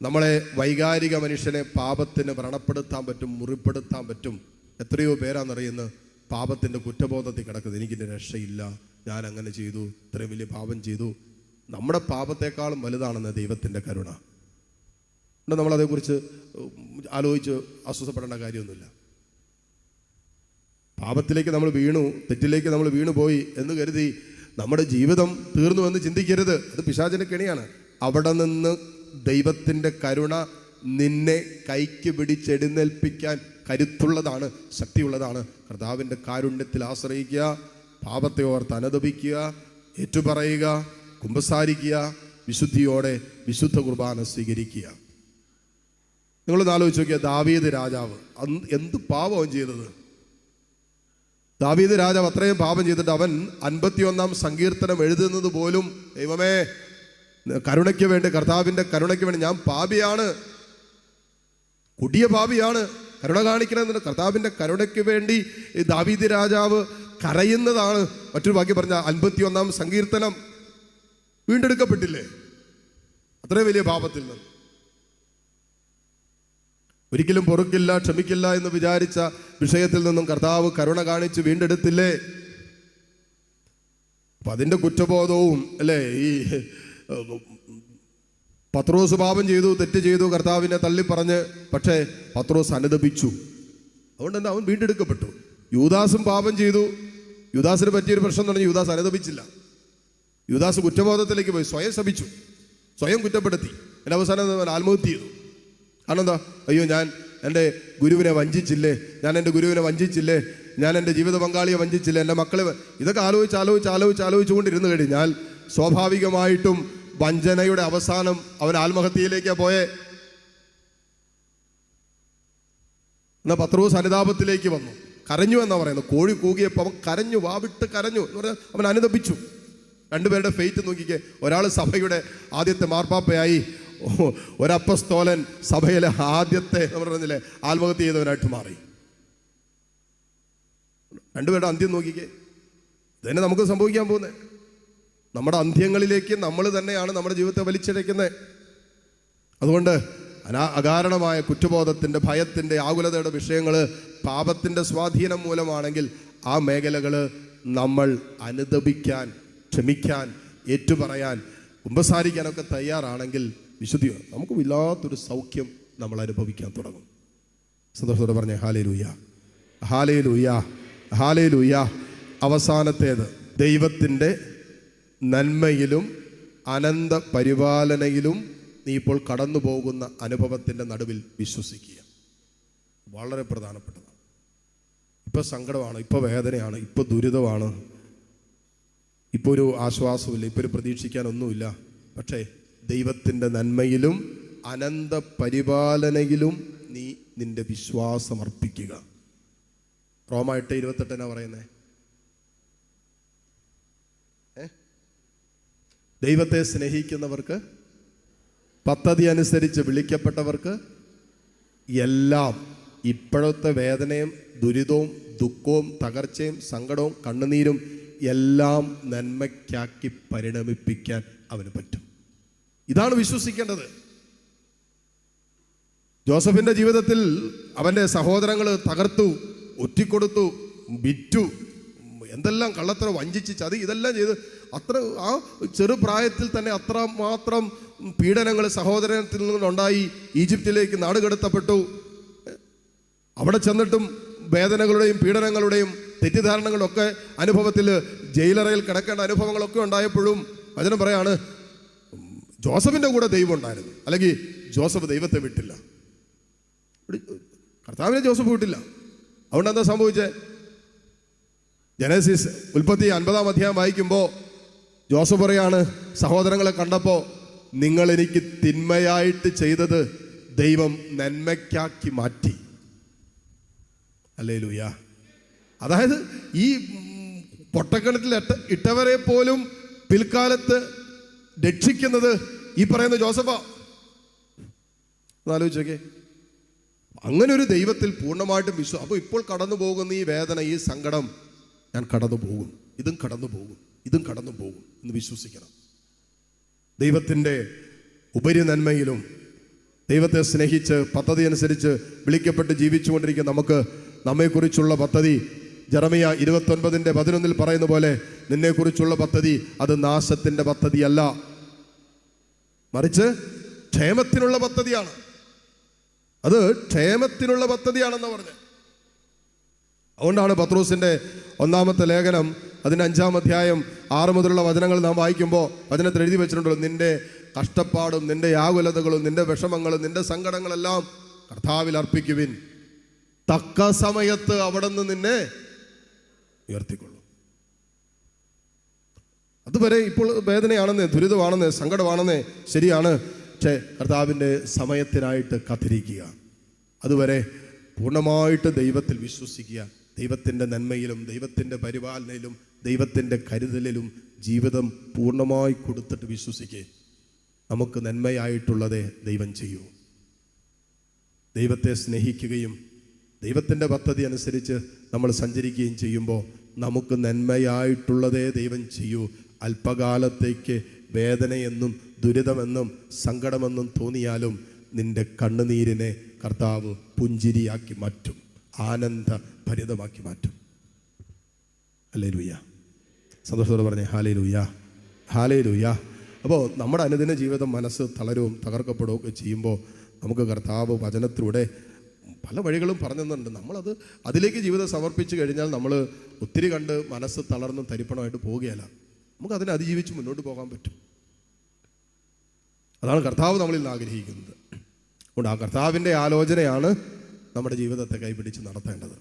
നമ്മളെ വൈകാരിക മനുഷ്യനെ പാപത്തിന് വ്രണപ്പെടുത്താൻ പറ്റും, മുറിപ്പെടുത്താൻ പറ്റും. എത്രയോ പേരാണെന്നറിയുന്നത് പാപത്തിൻ്റെ കുറ്റബോധത്തിൽ കിടക്കുന്നത്. എനിക്കിൻ്റെ രക്ഷയില്ല, ഞാൻ അങ്ങനെ ചെയ്തു, ഇത്രയും വലിയ പാപം ചെയ്തു. നമ്മുടെ പാപത്തെക്കാളും വലുതാണെന്ന് ദൈവത്തിൻ്റെ കരുണ. നമ്മളതേക്കുറിച്ച് ആലോചിച്ച് അസ്വസ്ഥപ്പെടേണ്ട കാര്യമൊന്നുമില്ല. പാപത്തിലേക്ക് നമ്മൾ വീണു, തെറ്റിലേക്ക് നമ്മൾ വീണു പോയി എന്ന് കരുതി നമ്മുടെ ജീവിതം തീർന്നു എന്ന് ചിന്തിക്കരുത്. അത് പിശാചിൻ്റെ കെണിയാണ്. അവിടെ നിന്ന് ദൈവത്തിൻ്റെ കരുണ നിന്നെ കൈക്ക് പിടിച്ചെഴുന്നേൽപ്പിക്കാൻ കരുത്തുള്ളതാണ്, ശക്തിയുള്ളതാണ്. കർത്താവിൻ്റെ കാരുണ്യത്തിൽ ആശ്രയിക്കുക, പാപത്തെ ഓർത്ത് അനുതപിക്കുക, ഏറ്റുപറയുക, കുമ്പസാരിക്കുക, വിശുദ്ധിയോടെ വിശുദ്ധ കുർബാന സ്വീകരിക്കുക. നിങ്ങളൊന്ന് ആലോചിച്ച് നോക്കിയാൽ, ദാവീദ് രാജാവ് എന്ത് പാപം ചെയ്തത്. ദാവീദ് രാജാവ് അത്രയും പാപം ചെയ്തിട്ട് അവൻ 51-ാം സങ്കീർത്തനം എഴുതുന്നത് പോലും, ദൈവമേ കരുണയ്ക്ക് വേണ്ടി, കർത്താവിൻ്റെ കരുണയ്ക്ക് വേണ്ടി, ഞാൻ പാപിയാണ്, കൊടിയ പാപിയാണ്, കരുണ കാണിക്കണമെന്ന് കർത്താവിൻ്റെ കരുണയ്ക്ക് വേണ്ടി ദാവീദ് രാജാവ് കരയുന്നതാണ്. മറ്റൊരു വാക്യം പറഞ്ഞ 51-ാം സങ്കീർത്തനം വീണ്ടെടുക്കപ്പെട്ടില്ലേ അത്രയും വലിയ പാപത്തിൽ നിന്ന്. ഒരിക്കലും പൊറുക്കില്ല, ക്ഷമിക്കില്ല എന്ന് വിചാരിച്ച വിഷയത്തിൽ നിന്നും കർത്താവ് കരുണ കാണിച്ച് വീണ്ടെടുത്തില്ലേ. അപ്പം അതിൻ്റെ കുറ്റബോധവും അല്ലേ. ഈ പത്രോസ് പാപം ചെയ്തു, തെറ്റ് ചെയ്തു, കർത്താവിനെ തള്ളിപ്പറഞ്ഞ്, പക്ഷേ പത്രോസ് അനുതപിച്ചു. അതുകൊണ്ട് തന്നെ അവൻ വീണ്ടെടുക്കപ്പെട്ടു. യൂദാസും പാപം ചെയ്തു. യൂദാസിന് പറ്റിയൊരു പ്രശ്നം തുടങ്ങി, യൂദാസ് അനുതപിച്ചില്ല. യൂദാസ് കുറ്റബോധത്തിലേക്ക് പോയി, സ്വയം ശപിച്ചു, സ്വയം കുറ്റപ്പെടുത്തി. എൻ്റെ അവസാനം അവൻ ആത്മഹത്യ ചെയ്തു. കാരണം എന്താ? അയ്യോ, ഞാൻ എൻ്റെ ഗുരുവിനെ വഞ്ചിച്ചില്ലേ, ഞാൻ എൻ്റെ ഗുരുവിനെ വഞ്ചിച്ചില്ലേ, ഞാൻ എൻ്റെ ജീവിത പങ്കാളിയെ വഞ്ചിച്ചില്ലേ, എൻ്റെ മക്കളെ. ഇതൊക്കെ ആലോചിച്ചുകൊണ്ടിരുന്നു കഴിഞ്ഞാൽ സ്വാഭാവികമായിട്ടും വഞ്ചനയുടെ അവസാനം അവൻ ആത്മഹത്യയിലേക്കാണ് പോയേ. എന്നാൽ പത്രോസ് അനുതാപത്തിലേക്ക് വന്നു, കരഞ്ഞു എന്നാണ് പറയുന്നത്. കോഴി കൂകിയപ്പോൾ അവൻ കരഞ്ഞു, വാവിട്ട് കരഞ്ഞു എന്ന് പറഞ്ഞാൽ അവൻ അനുതപിച്ചു. രണ്ടുപേരുടെ ഫെയ്റ്റ് നോക്കിക്കേ. ഒരാൾ സഭയുടെ ആദ്യത്തെ മാർപ്പാപ്പയായി, ഒരപ്പസ്തോലൻ സഭയിലെ ആദ്യത്തെ നമ്മൾ പറഞ്ഞില്ലേ ആത്മഹത്യ ചെയ്തവനായിട്ട് മാറി. രണ്ടുപേരുടെ അന്ത്യം നോക്കിക്കേ. ഇതന്നെ നമുക്ക് സംഭവിക്കാൻ പോകുന്നത്. നമ്മുടെ അന്ത്യങ്ങളിലേക്ക് നമ്മൾ തന്നെയാണ് നമ്മുടെ ജീവിതത്തെ വലിച്ചിഴയ്ക്കുന്നത്. അതുകൊണ്ട് അകാരണമായ കുറ്റബോധത്തിൻ്റെ, ഭയത്തിൻ്റെ, ആകുലതയുടെ വിഷയങ്ങൾ പാപത്തിൻ്റെ സ്വാധീനം മൂലമാണെങ്കിൽ ആ മേഖലകൾ നമ്മൾ അനുതപിക്കാൻ, ക്ഷമിക്കാൻ, ഏറ്റുപറയാൻ, കുമ്പസാരിക്കാനൊക്കെ തയ്യാറാണെങ്കിൽ വിശുദ്ധി നമുക്ക് വല്ലാത്തൊരു സൗഖ്യം നമ്മൾ അനുഭവിക്കാൻ തുടങ്ങും. സന്തോഷത്തോടെ പറഞ്ഞേ ഹല്ലേലൂയ, ഹല്ലേലൂയ, ഹല്ലേലൂയ. അവസാനത്തേത്, ദൈവത്തിൻ്റെ നന്മയിലും അനന്ത പരിപാലനയിലും നീ ഇപ്പോൾ കടന്നു പോകുന്ന അനുഭവത്തിൻ്റെ നടുവിൽ വിശ്വസിക്കുക. വളരെ പ്രധാനപ്പെട്ടതാണ്. ഇപ്പോൾ സങ്കടമാണ്, ഇപ്പോൾ വേദനയാണ്, ഇപ്പോൾ ദുരിതമാണ്, ഇപ്പോൾ ഒരു ആശ്വാസമില്ല, ഇപ്പോൾ ഒരു പ്രതീക്ഷിക്കാനൊന്നുമില്ല. പക്ഷേ ദൈവത്തിൻ്റെ നന്മയിലും അനന്ത പരിപാലനയിലും നീ നിന്റെ വിശ്വാസം അർപ്പിക്കുക. റോമ 8:28 പറയുന്നത്. ദൈവത്തെ സ്നേഹിക്കുന്നവർക്ക്, പദ്ധതി അനുസരിച്ച് വിളിക്കപ്പെട്ടവർക്ക് എല്ലാം ഇപ്പോഴത്തെ വേദനയും ദുരിതവും ദുഃഖവും തകർച്ചയും സങ്കടവും കണ്ണുനീരും എല്ലാം നന്മയ്ക്കാക്കി പരിണമിപ്പിക്കാൻ അവന് പറ്റും. ഇതാണ് വിശ്വസിക്കേണ്ടത്. ജോസഫിന്റെ ജീവിതത്തിൽ അവൻ്റെ സഹോദരങ്ങൾ തകർത്തു, ഒറ്റിക്കൊടുത്തു, വിറ്റു, എന്തെല്ലാം കള്ളത്തരം, വഞ്ചിച്ച്, ചതി, ഇതെല്ലാം ചെയ്ത് അത്ര ആ ചെറുപ്രായത്തിൽ തന്നെ അത്രമാത്രം പീഡനങ്ങൾ സഹോദരത്തിൽ നിന്നുണ്ടായി. ഈജിപ്തിലേക്ക് നാടുകടത്തപ്പെട്ടു. അവിടെ ചെന്നിട്ടും വേദനകളുടെയും പീഡനങ്ങളുടെയും തെറ്റിദ്ധാരണകളൊക്കെ അനുഭവത്തിൽ ജയിലറയിൽ കിടക്കേണ്ട അനുഭവങ്ങളൊക്കെ ഉണ്ടായപ്പോഴും വചനം പറയാണ് ജോസഫിൻ്റെ കൂടെ ദൈവം ഉണ്ടായിരുന്നു, അല്ലെങ്കിൽ ജോസഫ് ദൈവത്തെ വിട്ടില്ല. കർത്താവിനെ ജോസഫ് വിട്ടില്ല. അതുകൊണ്ട് എന്താ സംഭവിച്ചേ? ജനസിസ് ഉൽപ്പത്തി 50-ാം അധ്യായം വായിക്കുമ്പോൾ ജോസഫ് പറയാണ്, സഹോദരങ്ങളെ കണ്ടപ്പോൾ നിങ്ങൾ എനിക്ക് തിന്മയായിട്ട് ചെയ്തത് ദൈവം നന്മയ്ക്കാക്കി മാറ്റി. ഹല്ലേലൂയ. അതായത് ഈ പൊട്ടക്കിണറ്റിൽ ഇട്ടവരെ പോലും പിൽക്കാലത്ത് രക്ഷിക്കുന്നത് ഈ പറയുന്ന ജോസഫാ. ആലോചിച്ചോക്കെ. അങ്ങനെ ഒരു ദൈവത്തിൽ പൂർണ്ണമായിട്ടും വിശ്വാസം. അപ്പോൾ ഇപ്പോൾ കടന്നു പോകുന്ന ഈ വേദന, ഈ സങ്കടം, ഞാൻ കടന്നു പോകും, ഇതും കടന്നു പോകും, ഇതും കടന്നു പോകും എന്ന് വിശ്വസിക്കണം. ദൈവത്തിൻ്റെ ഉപരി നന്മയിലും ദൈവത്തെ സ്നേഹിച്ച് പദ്ധതി അനുസരിച്ച് വിളിക്കപ്പെട്ട് ജീവിച്ചുകൊണ്ടിരിക്കുന്ന നമുക്ക് നമ്മെക്കുറിച്ചുള്ള പദ്ധതി ജെറമിയ 29:11 പറയുന്ന പോലെ നിന്നെക്കുറിച്ചുള്ള പദ്ധതി അത് നാശത്തിൻ്റെ പദ്ധതിയല്ല, മറിച്ച് ക്ഷേമത്തിനുള്ള പദ്ധതിയാണ്. അത് ക്ഷേമത്തിനുള്ള പദ്ധതിയാണെന്ന് പറഞ്ഞത്. അതുകൊണ്ടാണ് പത്രോസിൻ്റെ 1-ാമത്തെ ലേഖനം അതിൻ്റെ 5-ാം അധ്യായം 6 മുതലുള്ള വചനങ്ങൾ നാം വായിക്കുമ്പോൾ വചനത്തിൽ എഴുതി വെച്ചിട്ടുണ്ടല്ലോ, നിന്റെ കഷ്ടപ്പാടും നിന്റെ ആകുലതകളും നിന്റെ വിഷമങ്ങളും നിന്റെ സങ്കടങ്ങളെല്ലാം കർത്താവിൽ അർപ്പിക്കുവിൻ, തക്ക സമയത്ത് അവിടെ നിന്ന് നിന്നെ ഉയർത്തിക്കൊള്ളും. അതുവരെ ഇപ്പോൾ വേദനയാണെന്നേ, ദുരിതമാണെന്നേ, സങ്കടമാണെന്നേ, ശരിയാണ്. പക്ഷേ കർത്താവിൻ്റെ സമയത്തിനായിട്ട് കാത്തിരിക്കുക. അതുവരെ പൂർണ്ണമായിട്ട് ദൈവത്തിൽ വിശ്വസിക്കുക. ദൈവത്തിൻ്റെ നന്മയിലും ദൈവത്തിൻ്റെ പരിപാലനയിലും ദൈവത്തിൻ്റെ കരുതലിലും ജീവിതം പൂർണ്ണമായി കൊടുത്തിട്ട് വിശ്വസിക്കുക. നമുക്ക് നന്മയായിട്ടുള്ളതേ ദൈവം ചെയ്യൂ. ദൈവത്തെ സ്നേഹിക്കുകയും ദൈവത്തിൻ്റെ പദ്ധതി അനുസരിച്ച് നമ്മൾ സഞ്ചരിക്കുകയും ചെയ്യുമ്പോൾ നമുക്ക് നന്മയായിട്ടുള്ളതേ ദൈവം ചെയ്യൂ. അല്പകാലത്തേക്ക് വേദനയെന്നും ദുരിതമെന്നും സങ്കടമെന്നും തോന്നിയാലും നിന്റെ കണ്ണുനീരിനെ കർത്താവ് പുഞ്ചിരിയാക്കി മാറ്റും, ആനന്ദഭരിതമാക്കി മാറ്റും. ഹല്ലേലൂയ. സന്തോഷത്തോടെ പറഞ്ഞേ ഹല്ലേലൂയ, ഹല്ലേലൂയ. അപ്പോൾ നമ്മുടെ അനുദിന ജീവിതം മനസ്സ് തളരവും തകർക്കപ്പെടുകയും ഒക്കെ ചെയ്യുമ്പോൾ നമുക്ക് കർത്താവ് വചനത്തിലൂടെ പല വഴികളും പറഞ്ഞു തന്നിട്ടുണ്ട്. നമ്മളത് അതിലേക്ക് ജീവിതം സമർപ്പിച്ച് കഴിഞ്ഞാൽ നമ്മൾ ഒത്തിരി കണ്ട് മനസ്സ് തളർന്നും തരിപ്പണമായിട്ട് പോവുകയല്ല, നമുക്ക് അതിനെ അതിജീവിച്ച് മുന്നോട്ട് പോകാൻ പറ്റും. അതാണ് കർത്താവ് നമ്മളിൽ നിന്ന് ആഗ്രഹിക്കുന്നത്. അതുകൊണ്ട് ആ കർത്താവിൻ്റെ ആലോചനയാണ് നമ്മുടെ ജീവിതത്തെ കൈപിടിച്ച് നടത്തേണ്ടത്.